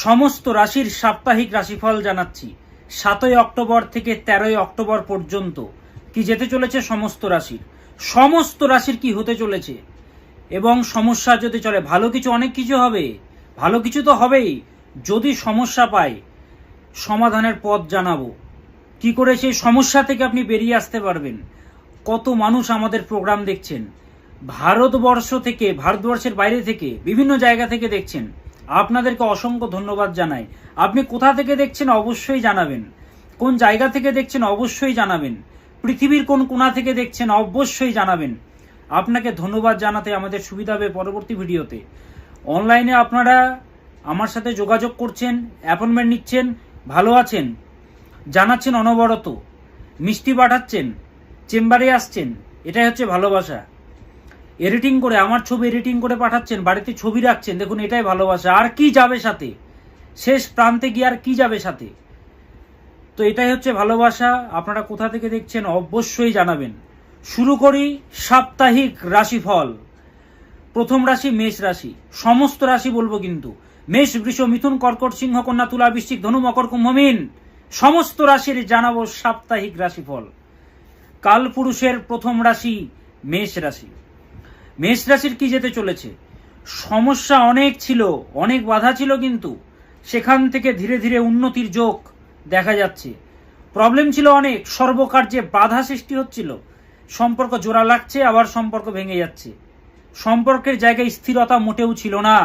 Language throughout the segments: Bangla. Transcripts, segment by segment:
সমস্ত রাশির সাপ্তাহিক রাশিফল জানাচ্ছি 7ই অক্টোবর থেকে 13ই অক্টোবর পর্যন্ত কি যেতে চলেছে সমস্ত রাশির কি হতে চলেছে এবং সমস্যা যদি চলে ভালো কিছু অনেক কিছু হবে, ভালো কিছু তো হবেই। যদি সমস্যা পায় সমাধানের পথ জানাবো, কি করে সেই সমস্যা থেকে আপনি বেরিয়ে আসতে পারবেন। কত মানুষ আমাদের প্রোগ্রাম দেখছেন, ভারতবর্ষ থেকে, ভারতবর্ষের বাইরে থেকে, বিভিন্ন জায়গা থেকে দেখছেন। আপনাদেরকে অসংখ্য ধন্যবাদ জানাই। আপনি কোথা থেকে দেখছেন অবশ্যই জানাবেন, কোন জায়গা থেকে দেখছেন অবশ্যই জানাবেন, পৃথিবীর কোন কোণা থেকে দেখছেন অবশ্যই জানাবেন। আপনাকে ধন্যবাদ জানাতে আমাদের সুবিধা হবে পরবর্তী ভিডিওতে। অনলাইনে আপনারা আমার সাথে যোগাযোগ করছেন, অ্যাপয়েন্টমেন্ট নিচ্ছেন, ভালো আছেন জানাচ্ছেন, অনবরত মিষ্টি পাঠাচ্ছেন, চেম্বারে আসছেন, এটাই হচ্ছে ভালোবাসা। এডিটিং করে আমার ছবি এডিটিং করে পাঠাচ্ছেন, বাড়িতে ছবি রাখছেন, দেখুন এটাই ভালোবাসা। আর কি যাবে সাথে, শেষ প্রান্তে গিয়ে আর কি যাবে সাথে? তো এটাই হচ্ছে ভালোবাসা। আপনারা কোথা থেকে দেখছেন অবশ্যই জানাবেন। শুরু করি সাপ্তাহিক রাশিফল। প্রথম রাশি মেষ রাশি, সমস্ত রাশি বলবো কিন্তু, মেষ, বৃষ, মিথুন, কর্কট, সিংহ, কন্যা, তুলা, বৃশ্চিক, ধনু, মকর, কুম্ভ, মীন, সমস্ত রাশির জানাবো সাপ্তাহিক রাশিফল। কালপুরুষের প্রথম রাশি মেষ রাশি। মেষ রাশির কি যেতে চলেছে? সমস্যা অনেক ছিল, অনেক বাধা ছিল, কিন্তু সেখান থেকে ধীরে ধীরে উন্নতির যোগ দেখা যাচ্ছে। প্রবলেম ছিল অনেক, সর্বকার্যে বাধা সৃষ্টি হচ্ছিল, সম্পর্ক জোড়া লাগছে, আবার সম্পর্ক ভেঙে যাচ্ছে, সম্পর্কের জায়গায় স্থিরতা মোটেও ছিল না।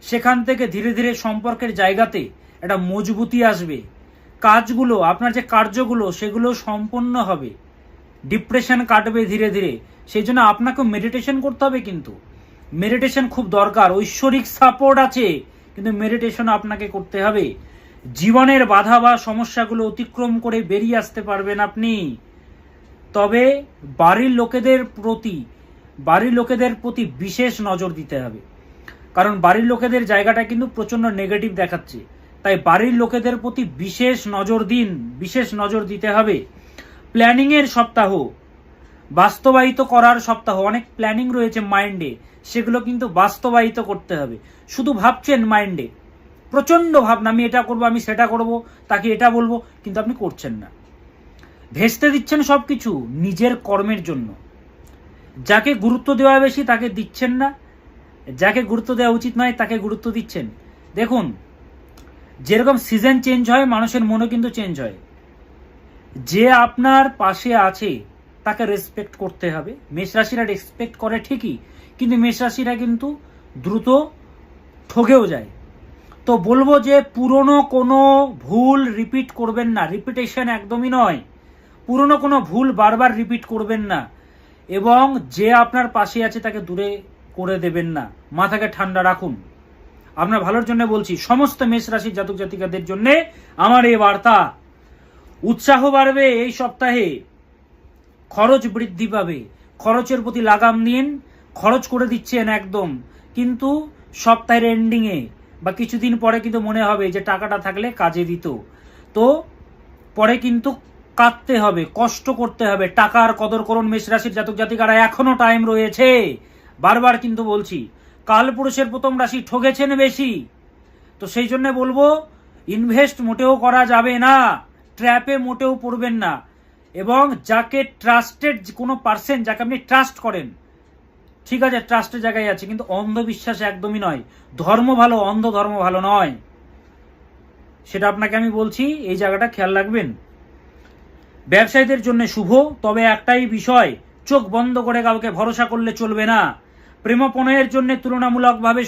সেখান থেকে ধীরে ধীরে সম্পর্কের জায়গাতে একটা মজবুতি আসবে, কাজগুলো, আপনার যে কার্যগুলো সেগুলো সম্পন্ন হবে, ডিপ্রেশন কাটবে ধীরে ধীরে। সেই জন্য আপনাকে মেডিটেশন করতে হবে, কিন্তু মেডিটেশন খুব দরকার। ঐশ্বরিক সাপোর্ট আছে, কিন্তু মেডিটেশন আপনাকে করতে হবে। জীবনের বাধা বা সমস্যাগুলো অতিক্রম করে বেরিয়ে আসতে পারবেন আপনি। তবে বাড়ির লোকেদের প্রতি বিশেষ নজর দিতে হবে, কারণ বাড়ির লোকেদের জায়গাটা কিন্তু প্রচন্ড নেগেটিভ দেখাচ্ছে। তাই বাড়ির লোকেদের প্রতি বিশেষ নজর দিতে হবে। প্ল্যানিং এর সপ্তাহ, বাস্তবায়িত করার সপ্তাহ। অনেক প্ল্যানিং রয়েছে মাইন্ডে, সেগুলো কিন্তু বাস্তবায়িত করতে হবে। শুধু ভাবছেন মাইন্ডে, প্রচন্ড ভাবনা, আমি এটা করবো, আমি সেটা করব, তাকে এটা বলবো, কিন্তু আপনি করছেন না। ভেস্তে দিচ্ছেন সবকিছু নিজের কর্মের জন্য। যাকে গুরুত্ব দেওয়া বেশি তাকে দিচ্ছেন না, যাকে গুরুত্ব দেওয়া উচিত নয় তাকে গুরুত্ব দিচ্ছেন। দেখুন, যেরকম সিজন চেঞ্জ হয় মানুষের মনও কিন্তু চেঞ্জ হয়। যে আপনার পাশে আছে তাকে রেসপেক্ট করতে হবে। মেষ রাশিরা রেসপেক্ট করে ঠিকই, কিন্তু মেষ রাশিরা কিন্তু দ্রুত ঠকেও যায়। তো বলবো যে পুরনো কোনো ভুল রিপিট করবেন না, রিপিটেশন একদমই নয়। পুরনো কোনো ভুল বারবার রিপিট করবেন না, এবং যে আপনার পাশে আছে তাকে দূরে করে দেবেন না। মাথাকে ঠান্ডা রাখুন। আপনার ভালোর জন্য বলছি, সমস্ত মেষ রাশির জাতক জাতিকাদের জন্য আমার এই বার্তা। উৎসাহ বাড়বে এই সপ্তাহে, খরচ বৃদ্ধি পাবে, খরচের প্রতি লাগাম দিন। খরচ করে দিচ্ছেন একদম, কিন্তু সপ্তাহের এন্ডিংয়ে বা কিছুদিন পরে কিন্তু মনে হবে যে টাকাটা থাকলে কাজে দিত। তো পরে কিন্তু কাটতে হবে, কষ্ট করতে হবে। টাকার কদর করুন মেষ রাশির জাতক জাতিকারা, এখনো টাইম রয়েছে। বারবার কিন্তু বলছি, কালপুরুষের প্রথম রাশি, ঠকেছেন বেশি। তো সেই জন্য বলবো, ইনভেস্ট মোটেও করা যাবে না, ট্র্যাপে মোটেও পড়বেন না। এবং যাকে ট্রাস্টেড কোনো পার্সন, যাকে আপনি ট্রাস্ট করেন, ঠিক আছে ট্রাস্টের জায়গায় আছে, কিন্তু অন্ধবিশ্বাস একদমই নয়। ধর্ম ভালো, অন্ধ ধর্ম ভালো নয়, সেটা আপনাকে আমি বলছি, এই জায়গাটা খেয়াল রাখবেন। ব্যবসায়ীদের জন্য শুভ, তবে একটাই বিষয়, চোখ বন্ধ করে কাউকে ভরসা করলে চলবে না। প্রেমপণয়ের জন্য তুলনামূলকভাবে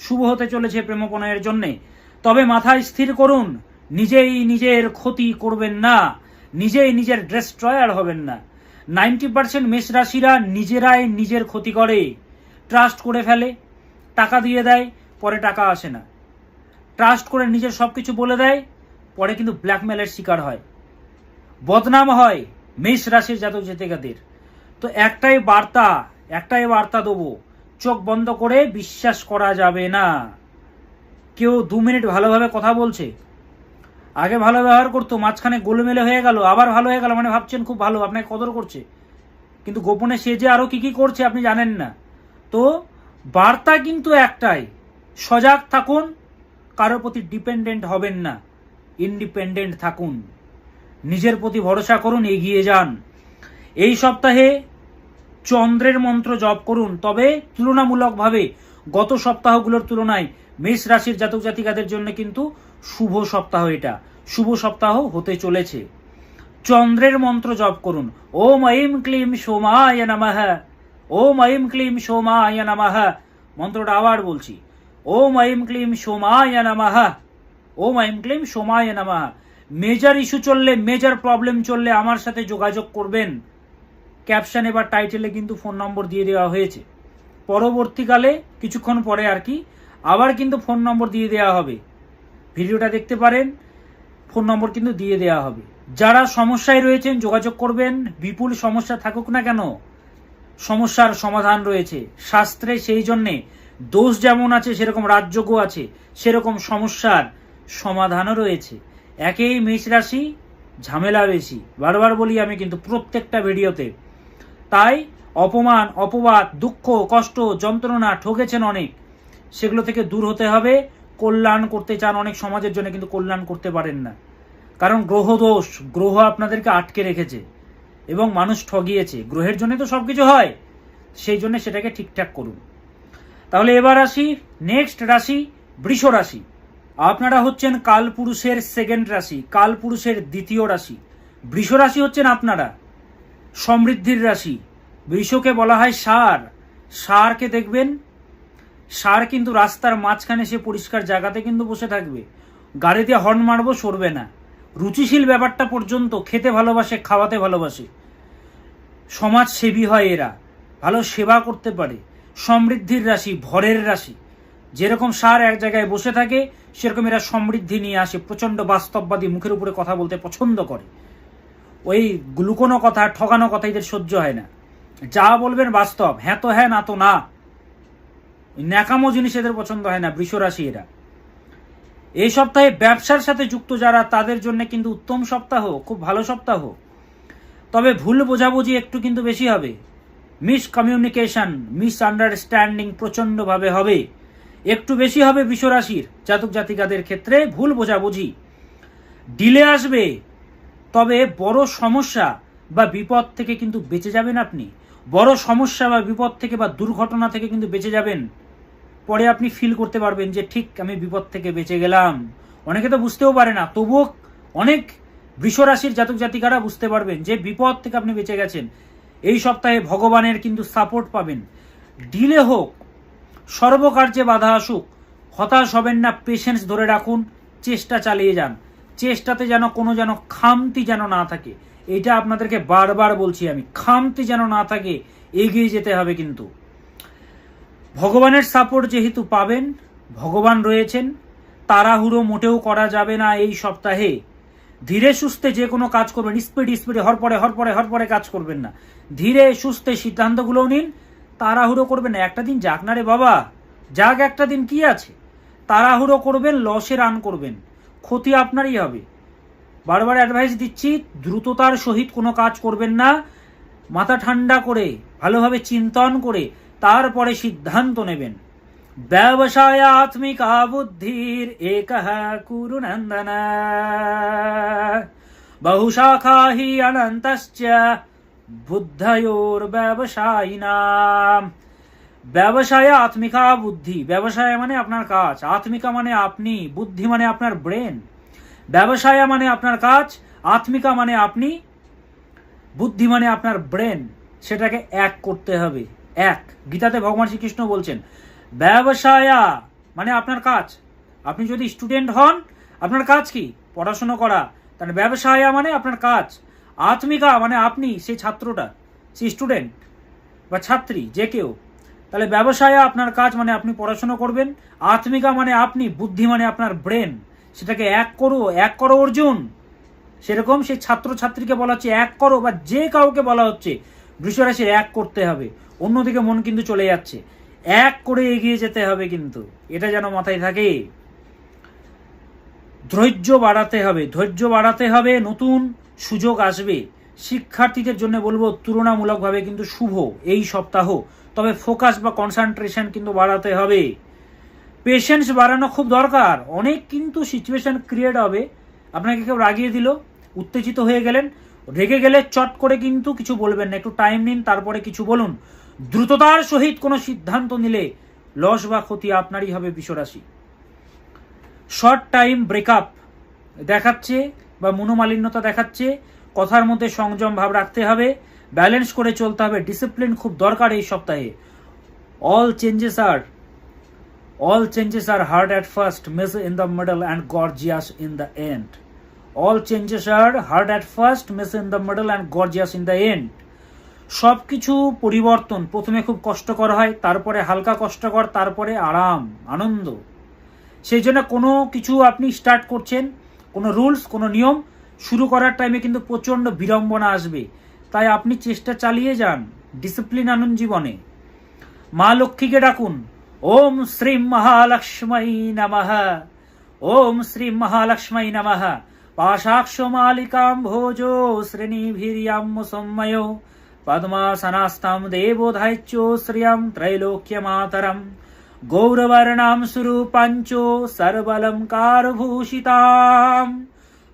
শুভ হতে চলেছে প্রেমপণয়ের জন্য। তবে মাথায় স্থির করুন, নিজেই নিজের ক্ষতি করবেন না, নিজেই নিজের ডিস্ট্রয়ার হবেন না। 90% মেষ রাশিরা নিজেরাই নিজের ক্ষতি করে। ট্রাস্ট করে ফেলে, টাকা দিয়ে দেয়, পরে টাকা আসে না। ট্রাস্ট করে নিজের সবকিছু বলে দেয়, পরে কিন্তু ব্ল্যাকমেলের শিকার হয়, বদনাম হয় মেষ রাশির জাতক জাতিকাদের। তো একটাই বার্তা দেবো, চোখ বন্ধ করে বিশ্বাস করা যাবে না। কেউ 2 মিনিট ভালোভাবে কথা বলছে, আগে ভালো ব্যবহার করতো, মাঝখানে গোলমেলে হয়ে গেল, আবার ভালো হয়ে গেল, মানে ভাবছেন খুব ভালো, আপনাকে কদর করছে, কিন্তু গোপনে সে যে আরো কি করছে আপনি জানেন না। তো বার্তা কিন্তু একটাই, সজাগ থাকুন, কারোর প্রতি ডিপেন্ডেন্ট হবেন না, ইন্ডিপেন্ডেন্ট থাকুন, নিজের প্রতি ভরসা করুন, এগিয়ে যান। এই সপ্তাহে চন্দ্রের মন্ত্র জপ করুন, তবে তুলনামূলকভাবে গত সপ্তাহগুলোর তুলনায় মেষ রাশির জাতক জাতিকাদের জন্য কিন্তু শুভ সপ্তাহ, এটা শুভ সপ্তাহ হতে চলেছে। চন্দ্রের মন্ত্র জপ করুন, ওম ঐম ক্লিম সোমায় নমঃ, ওম ঐম ক্লিম সোমায় নমঃ। মন্ত্রটা আবার বলছি, ওম ঐম ক্লিম সোমায় নমঃ, ওম ঐম ক্লিম সোমায় নমঃ। মেজর ইস্যু চললে, মেজর প্রবলেম চললে আমার সাথে যোগাযোগ করবেন। ক্যাপশনে বা টাইটেলে কিন্তু ফোন নম্বর দিয়ে দেওয়া হয়েছে। পরবর্তীকালে কিছুক্ষণ পরে আর কি আবার কিন্তু ফোন নম্বর দিয়ে দেওয়া হবে, ভিডিওটা দেখতে পারেন, ফোন নম্বর কিন্তু দিয়ে দেওয়া হবে। যারা সমস্যায় রয়েছেন যোগাযোগ করবেন, বিপুল সমস্যা থাকুক না কেন সমস্যার সমাধান রয়েছে শাস্ত্রে। সেই জন্যে দোষ যেমন আছে সেরকম রাজযোগও আছে, সেরকম সমস্যার সমাধানও রয়েছে। একেই মেষ রাশি, ঝামেলা বেশি, বারবার বলি আমি কিন্তু প্রত্যেকটা ভিডিওতে। তাই অপমান, অপবাদ, দুঃখ, কষ্ট, যন্ত্রণা, ঠকেছেন অনেক, সেগুলো থেকে দূর হতে হবে। কল্যাণ করতে চান অনেক সমাজের জন্য, কিন্তু কল্যাণ করতে পারেন না, কারণ গ্রহ দোষ, গ্রহ আপনাদেরকে আটকে রেখেছে এবং মানুষ ঠগিয়েছে। গ্রহের জন্য তো সবকিছু হয়, সেই জন্য সেটাকে ঠিকঠাক করুন। তাহলে এবার আসি নেক্সট রাশি, বৃষ রাশি। আপনারা হচ্ছেন কালপুরুষের সেকেন্ড রাশি, কালপুরুষের দ্বিতীয় রাশি। বৃষ রাশি হচ্ছেন আপনারা, সমৃদ্ধির রাশি। বৃষকে বলা হয় ষাঁড়। ষাঁড়কে দেখবেন, ষাঁড় কিন্তু রাস্তার মাঝখানে সে পরিষ্কার জায়গাতে কিন্তু বসে থাকবে, গাড়িতে হর্ন মারবো সরবে না। রুচিশীল ব্যাপারটা পর্যন্ত, খেতে ভালোবাসে, খাওয়াতে ভালোবাসে, সমাজসেবী হয় এরা, ভালো সেবা করতে পারে। সমৃদ্ধির রাশি, ভরের রাশি। যেরকম ষাঁড় এক জায়গায় বসে থাকে, সেরকম এরা সমৃদ্ধি নিয়ে আসে। প্রচন্ড বাস্তববাদী, মুখের উপরে কথা বলতে পছন্দ করে। ওই লুকোনো কথা, ঠকানো কথা এদের সহ্য হয় না। যা বলবেন বাস্তব, হ্যাঁ তো হ্যাঁ, না তো না। ন্যাকামো জিনিস এদের পছন্দ হয় না, বৃষ রাশি এরা। এই সপ্তাহে ব্যবসার সাথে যুক্ত যারা, তাদের জন্য কিন্তু উত্তম সপ্তাহ, খুব ভালো সপ্তাহ। তবে ভুল বোঝাবুঝি একটু কিন্তু বেশি হবে, মিসকমিউনিকেশন, মিসআন্ডারস্ট্যান্ডিং প্রচন্ডভাবে হবে, একটু বেশি হবে বৃষ রাশির জাতক জাতিকাদের ক্ষেত্রে। ভুল বোঝাবুঝি, ডিলে আসবে, তবে বড় সমস্যা বা বিপদ থেকে কিন্তু বেঁচে যাবেন আপনি। বড় সমস্যা বা বিপদ থেকে বা দুর্ঘটনা থেকে কিন্তু বেঁচে যাবেন। পরে আপনি ফিল করতে পারবেন যে ঠিক আমি বিপদ থেকে বেঁচে গেলাম। অনেকে তো বুঝতেও পারে না, তবুও অনেক বৃষ রাশির জাতক জাতিকারা বুঝতে পারবেন যে বিপদ থেকে আপনি বেঁচে গেছেন। এই সপ্তাহে ভগবানের কিন্তু সাপোর্ট পাবেন। ডিলে হোক, সর্বকার্যে বাধা আসুক, হতাশ হবেন না, পেশেন্স ধরে রাখুন, চেষ্টা চালিয়ে যান। চেষ্টাতে যেন কোনো খামতি যেন না থাকে, এটা আপনাদেরকে বারবার বলছি আমি, খামতি যেন না থাকে, এগিয়ে যেতে হবে। কিন্তু ভগবানের সাপোর্ট যেহেতু পাবেন, ভগবান রয়েছেন, তাড়াহুড়ো মোটেও করা যাবে না এই সপ্তাহে। ধীরে সুস্থে যে কোনো কাজ করবেন, স্পিডে হরপরে কাজ করবেন না। ধীরে সুস্থে সিদ্ধান্তগুলো নিন, তাড়াহুড়ো করবেন না। একটা দিন যাক না রে বাবা, যাক একটা দিন, কি আছে? তাড়াহুড়ো করবেন, লসে রান করবেন, ক্ষতি আপনারই হবে। বারবার অ্যাডভাইস দিচ্ছি, দ্রুততার সহিত কোনো কাজ করবেন না। মাথা ঠান্ডা করে, ভালোভাবে চিন্তন করে তারপরে সিদ্ধান্ত নেবেন। ব্যবসায় আত্মিকা বুদ্ধির একঃ কুরু নন্দন, বহুশাখা হি অনন্তশ্চ বুদ্ধয়োর ব্যবসায়িনাম। ব্যবসায় আত্মিকা বুদ্ধি, ব্যবসায় মানে আপনার কাজ, আত্মিকা মানে আপনি, বুদ্ধি মানে আপনার ব্রেন। ব্যবসায় মানে আপনার কাজ, আত্মিকা মানে আপনি, বুদ্ধি মানে আপনার ব্রেন। সেটাকে এক করতে হবে, এক। গীতাতে ভগবান শ্রীকৃষ্ণ বলছেন ব্যবসায়া মানে আপনার কাজ। আপনি যদি স্টুডেন্ট হন, আপনার কাজ কি? পড়াশোনা করা। তাহলে ব্যবসায়া মানে আপনার কাজ। আত্মিকা মানে আপনি, সেই ছাত্রটা, সেই স্টুডেন্ট বা ছাত্রী, যে কেউ। তাহলে ব্যবসায়া আপনার কাজ মানে আপনি পড়াশোনা করবেন, আত্মিকা মানে আপনি, বুদ্ধি মানে আপনার ব্রেন। সেটাকে এক করো অর্জুন। সেরকম সেই ছাত্রছাত্রীকে বলা হচ্ছে এক করো, বা যে কাউকে বলা হচ্ছে বৃষ রাশির এক করতে হবে। অন্যদিকে মন কিন্তু চলে যাচ্ছে, এক করে এগিয়ে যেতে হবে, কিন্তু এটা যেন মাথায় থাকে। ধৈর্য বাড়াতে হবে, নতুন সুযোগ আসবে। শিক্ষার্থীদের জন্য বলবো তুলনামূলকভাবে কিন্তু শুভ এই সপ্তাহ, তবে ফোকাস বা কনসেন্ট্রেশন কিন্তু বাড়াতে হবে। পেশেন্স বাড়ানো খুব দরকার। অনেক কিন্তু সিচুয়েশন ক্রিয়েট হবে, আপনাকে কেউ রাগিয়ে দিল, উত্তেজিত হয়ে গেলেন, রেগে গেলে চট করে কিন্তু কিছু বলবেন না, একটু টাইম নিন, তারপরে কিছু বলুন। দ্রুততার সহিত কোনো সিদ্ধান্ত নিলে লস বা ক্ষতি আপনারই হবে বিশ্বরাশি। শর্ট টাইম ব্রেকআপ দেখাচ্ছে বা মনোমালিন্যতা দেখাচ্ছে, কথার মধ্যে সংযম ভাব রাখতে হবে, ব্যালেন্স করে চলতে হবে, ডিসিপ্লিন খুব দরকার এই সপ্তাহে। All changes are hard at first, messy in the middle and gorgeous in the end. All changes are hard at first, messy in the middle and gorgeous in the end. সবকিছু পরিবর্তন প্রথমে খুব কষ্টকর হয়, তারপরে হালকা কষ্টকর, তারপরে আরাম আনন্দ। সেই জন্য কোনো কিছু আপনি স্টার্ট করছেন, কোনো রুলস কোনো নিয়ম শুরু করার টাইমে কিন্তু প্রচণ্ড বিড়ম্বনা আসবে, তাই আপনি চেষ্টা চালিয়ে যান, ডিসিপ্লিন আনুন জীবনে। মা লক্ষ্মীকে ডাকুন। ওম শ্রীম মহালক্ষ্মী নমঃ, ওম শ্রীম মহালক্ষ্মী নমঃ। পাশাক্ষ মালিকাম ভোজো শ্রেণীভির্যাম সৌম্যয় পদ্মাসনাস্তাম দেবোধাইচ্য শ্রিয়াম ত্রৈলোক্যমাতরম গৌরবর্ণাম সুরূপাঞ্চ সর্বলঙ্কারভূষিতাম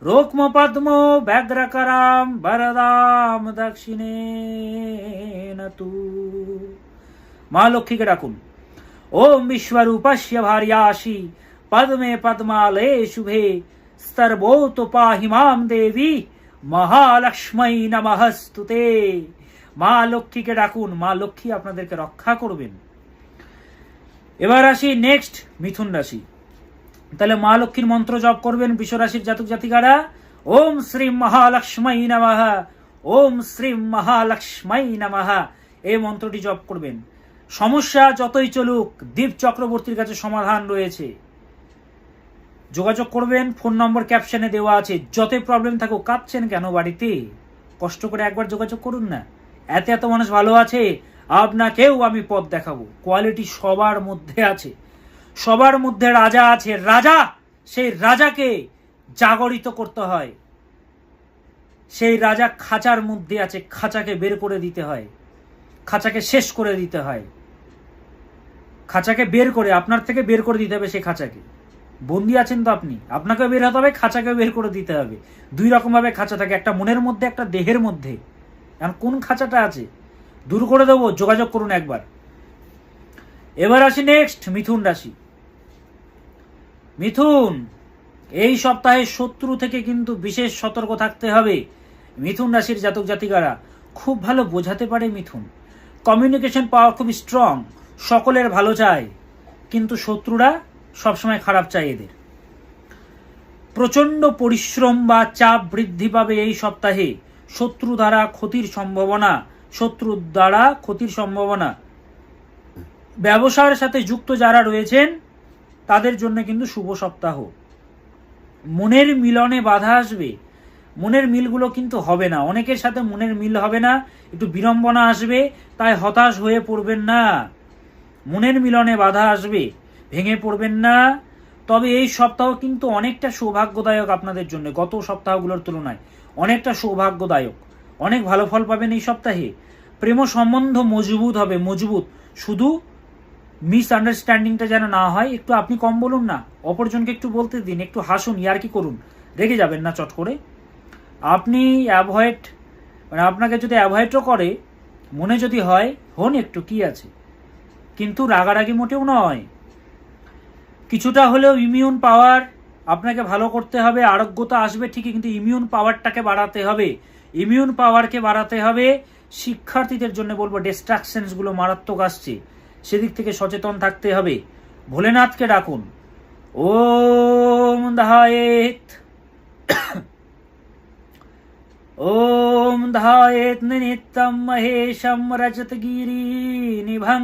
রোক্ম পদ্ম ব্যগ্রকরাম বরদাম দক্ষিণেন তু। মা লক্ষ্মীকে ডাকুন। ওম বিশ্বরূপস্য ভার্যাসি পদ্মে পদ্মালয়ে শুভে স্তর্বোত পাহি মাম দেবী মহালক্ষ্মী নমঃস্তুতে। মা লক্ষ্মীকে ডাকুন, মা লক্ষ্মী আপনাদেরকে রক্ষা করবেন। এবার আসি নেক্সট মিথুন রাশি। তাহলে মা লক্ষ্মীর মন্ত্র জপ করবেন বিশ্বরাশির জাতক জাতিকারা। ওম শ্রীম মহালক্ষ্মী নমঃ, ওম শ্রীম মহালক্ষ্মী নমঃ, এই মন্ত্রটি জপ করবেন। সমস্যা যতই চলুক, দীপ চক্রবর্তীর কাছে সমাধান রয়েছে। যোগাযোগ করবেন, ফোন নম্বর ক্যাপশনে দেওয়া আছে। যতই প্রবলেম থাকুক, কাঁদছেন কেন বাড়িতে? কষ্ট করে একবার যোগাযোগ করুন না। এত এত মানুষ ভালো আছে, আপনাকেও আমি পথ দেখাবো। কোয়ালিটি সবার মধ্যে আছে, সবার মধ্যে রাজা আছে। রাজা, সেই রাজাকে জাগরিত করতে হয়। সেই রাজা খাঁচার মধ্যে আছে, খাঁচাকে বের করে দিতে হয়, খাঁচাকে শেষ করে দিতে হয়। খাঁচাকে বের করে, আপনার থেকে বের করে দিতে হবে সেই খাঁচাকে। বন্দি আছেন তো আপনি, আপনাকেও বের হতে হবে, খাঁচাকেও বের করে দিতে হবে। দুই রকম ভাবে খাঁচা থাকে, একটা মনের মধ্যে, একটা দেহের মধ্যে। এখন কোন খাঁচাটা আছে দূর করে দেবো, যোগাযোগ করুন একবার। এবার আসি নেক্সট মিথুন রাশি। মিথুন, এই সপ্তাহে শত্রু থেকে কিন্তু বিশেষ সতর্ক থাকতে হবে। মিথুন রাশির জাতক জাতিকারা খুব ভালো বোঝাতে পারে মিথুন, কমিউনিকেশন পাওয়ার খুব স্ট্রং, সকলের ভালো চায়, কিন্তু শত্রুরা সবসময় খারাপ চায় এদের। প্রচন্ড পরিশ্রম বা চাপ বৃদ্ধি পাবে এই সপ্তাহে। শত্রু দ্বারা ক্ষতির সম্ভাবনা। ব্যবসার সাথে যুক্ত যারা রয়েছেন তাদের জন্য কিন্তু শুভ সপ্তাহ। মনের মিলনে বাধা আসবে, মনের মিলগুলো কিন্তু হবে না, অনেকের সাথে মনের মিল হবে না, একটু বিড়ম্বনা আসবে, তাই হতাশ হয়ে পড়বেন না। মনের মিলনে বাধা আসবে, ভেঙে পড়বেন না। তবে এই সপ্তাহ কিন্তু অনেকটা সৌভাগ্যদায়ক আপনাদের জন্য, গত সপ্তাহগুলোর তুলনায় অনেকটা সৌভাগ্যদায়ক। অনেক ভালো ফল পাবেন এই সপ্তাহে। প্রেম সম্বন্ধ মজবুত হবে, মজবুত। শুধু মিসআন্ডারস্ট্যান্ডিংটা যেন না হয়। একটু আপনি কম বলুন না, অপরজনকে একটু বলতে দিন, একটু হাসুন, ইয়ার্কি করুন, রেগে যাবেন না চট করে। আপনি আপনাকে যদি অ্যাভয়েডও করে, মনে যদি হয় হন একটু, কি আছে, কিন্তু রাগারাগি মোটেও নয়। কিছুটা হলেও ইমিউন পাওয়ার আপনাকে ভালো করতে হবে। আরোগ্যতা আসবে ঠিকই, কিন্তু ইমিউন পাওয়ারটাকে বাড়াতে হবে, ইমিউন পাওয়ারকে বাড়াতে হবে। শিক্ষার্থীদের জন্য বলবো, ডিস্ট্রাকশনসগুলো মারাত্মক আসছে, সেদিক থেকে সচেতন থাকতে হবে। ভোলেনাথকে ডাকুন। ওম ধায়েত, ওম ধায়েত নিত্যম মহেশম রজতগিরি নিভং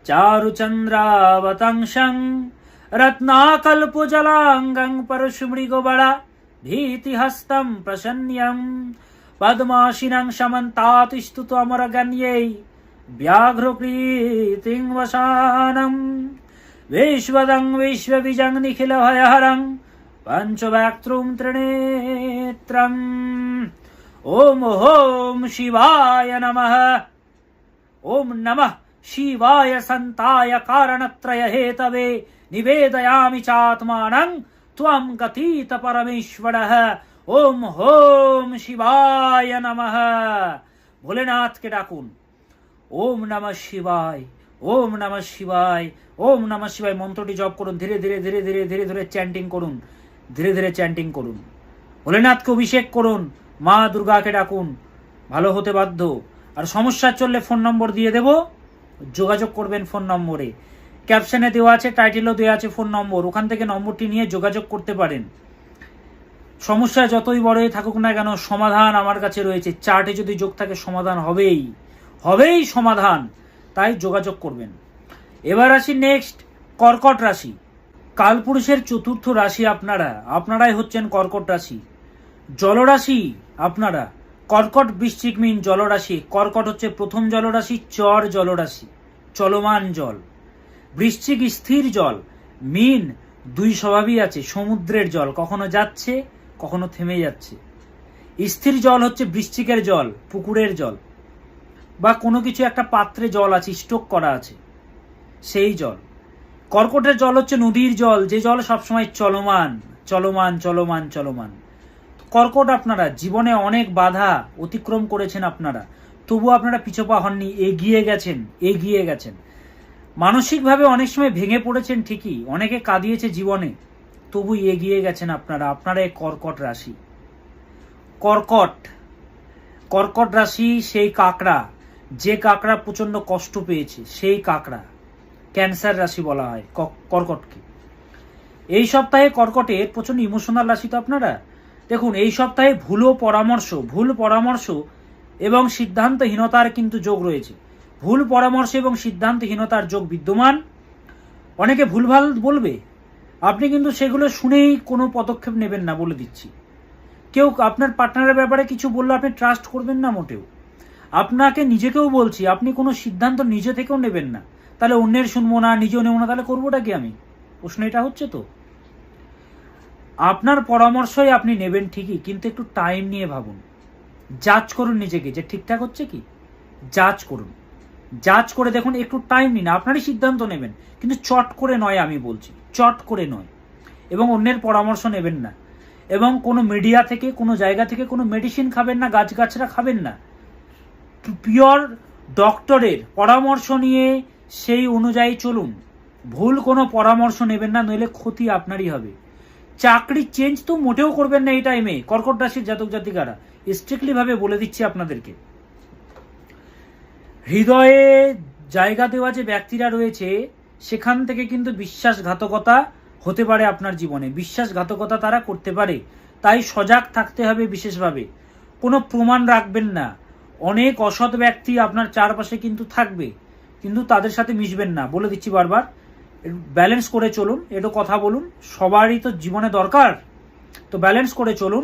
চারুচন্দ্রাবতংশং রত্নাকল্পজলাঙ্গং পরশুমৃগবলা ভীতিহস্तं প্রসন্ন্যং পদ্মাসিনং সমন্তাতিষ্ঠুত অমরগণ্যৈ व्याघ्रप्रीतिं वसानं विश्वदं विश्वविजं निखिलभयहरं पंचवक्त्रं त्रिनेत्रम्। ओम शिवाय नमः। ओम नमः শিবায় সন্তায় কারণত্রয় হেতবে নিবেদয়ামি চাত্মানং ত্বং গতীত পরমেশ্বরঃ ওম হোম শিবায় নমঃ। ভোলেনাথকে ডাকুন। ওম নমঃ শিবায়, ওম নমঃ শিবায়, ওম নমঃ শিবায় মন্ত্রটি জপ করুন। ধীরে ধীরে ধীরে ধীরে ধীরে ধীরে চ্যান্টিং করুন, ধীরে ধীরে চ্যান্টিং করুন। ভোলেনাথকে অভিষেক করুন, মা দুর্গাকে ডাকুন, ভালো হতে বাধ্য। আর সমস্যা চললে ফোন নম্বর দিয়ে দেব, যোগাযোগ করবেন ফোন নম্বরে। ক্যাপশনে দেওয়া আছে, টাইটেলও দেওয়া আছে ফোন নম্বর, ওখান থেকে নম্বরটি নিয়ে যোগাযোগ করতে পারেন। সমস্যা যতই বড়ই থাকুক না কেন, সমাধান আমার কাছে রয়েছে। চার্টে যদি যোগ থাকে সমাধান হবেই, হবেই সমাধান, তাই যোগাযোগ করবেন। এবার আসি নেক্সট, কর্কট রাশি। কালপুরুষের চতুর্থ রাশি আপনারা, আপনারাই হচ্ছেন কর্কট রাশি, জলরাশি আপনারা। কর্কট বৃশ্চিক মিন জলরাশি। কর্কট হচ্ছে প্রথম জলরাশি, চর জলরাশি, চলমান জল। বৃশ্চিক স্থির জল, মিন দুই স্বভাবই আছে, সমুদ্রের জল, কখনো যাচ্ছে কখনো থেমে যাচ্ছে। স্থির জল হচ্ছে বৃশ্চিকের জল, পুকুরের জল, বা কোনো কিছু একটা পাত্রে জল আছে, স্টোক করা আছে, সেই জল। কর্কটের জল হচ্ছে নদীর জল, যে জল সবসময় চলমান চলমান চলমান চলমান। কর্কট আপনারা জীবনে অনেক বাধা অতিক্রম করেছেন আপনারা, তবু আপনারা পিছপা হননি, এগিয়ে গেছেন, এগিয়ে গেছেন। মানসিকভাবে অনেক সময় ভেঙে পড়েছেন ঠিকই, অনেকে কাঁদিয়েছে জীবনে, তবু এগিয়ে গেছেন আপনারা। আপনারা এই কর্কট রাশি। কর্কট, কর্কট রাশি সেই কাকড়া, যে কাকড়া প্রচন্ড কষ্ট পেয়েছে, সেই কাকড়া। ক্যান্সার রাশি বলা হয় কর্কটকে। এই সপ্তাহে কর্কটের প্রচন্ড ইমোশনাল রাশি তো আপনারা। দেখুন, এই সপ্তাহে ভুল পরামর্শ এবং সিদ্ধান্তহীনতার কিন্তু যোগ রয়েছে। ভুল পরামর্শ এবং সিদ্ধান্তহীনতার যোগ বিদ্যমান। অনেকে ভুলভাল বলবে, আপনি কিন্তু সেগুলো শুনেই কোনো পদক্ষেপ নেবেন না, বলে দিচ্ছি। কেউ আপনার পার্টনারের ব্যাপারে কিছু বললে আপনি ট্রাস্ট করবেন না মোটেও। আপনাকে নিজেকেও বলছি, আপনি কোনো সিদ্ধান্ত নিজে থেকেও নেবেন না। তাহলে অন্যের শুনবো না, নিজেও নেবো না, তাহলে করবোটা কি আমি? প্রশ্ন এটা হচ্ছে তো। আপনার পরামর্শই আপনি নেবেন ঠিকই, কিন্তু একটু টাইম নিয়ে ভাবুন, যাচ করুন নিজেকে যে ঠিকঠাক হচ্ছে কি, যাচ করুন। যাচ করে দেখুন, একটু টাইম নিন, আপনারই সিদ্ধান্ত নেবেন, কিন্তু চট করে নয়, আমি বলছি চট করে নয়। এবং অন্যের পরামর্শ নেবেন না, এবং কোনো মিডিয়া থেকে, কোনো জায়গা থেকে কোনো মেডিসিন খাবেন না, গাছগাছরা খাবেন না। পিওর ডক্টরের পরামর্শ নিয়ে সেই অনুযায়ী চলুন। ভুল কোনো পরামর্শ নেবেন না, নইলে ক্ষতি আপনারই হবে। চাকরি চেঞ্জ তো মোটেও করবেন না এই টাইমে, কর্কট রাশির জাতক জাতিকারা, স্ট্রিক্টলি ভাবে বলে দিচ্ছি আপনাদেরকে। হৃদয়ে জায়গা দেওয়া যে ব্যক্তিরা রয়েছে, সেখান থেকে কিন্তু বিশ্বাসঘাতকতা হতে পারে আপনার জীবনে, বিশ্বাসঘাতকতা তারা করতে পারে, তাই সজাগ থাকতে হবে বিশেষভাবে। কোনো প্রমাণ রাখবেন না। অনেক অসৎ ব্যক্তি আপনার চারপাশে কিন্তু থাকবে, কিন্তু তাদের সাথে মিশবেন না, বলে দিচ্ছি বারবার। ব্যালেন্স করে চলুন, একটু কথা বলুন, সবারই তো জীবনে দরকার, তো ব্যালেন্স করে চলুন।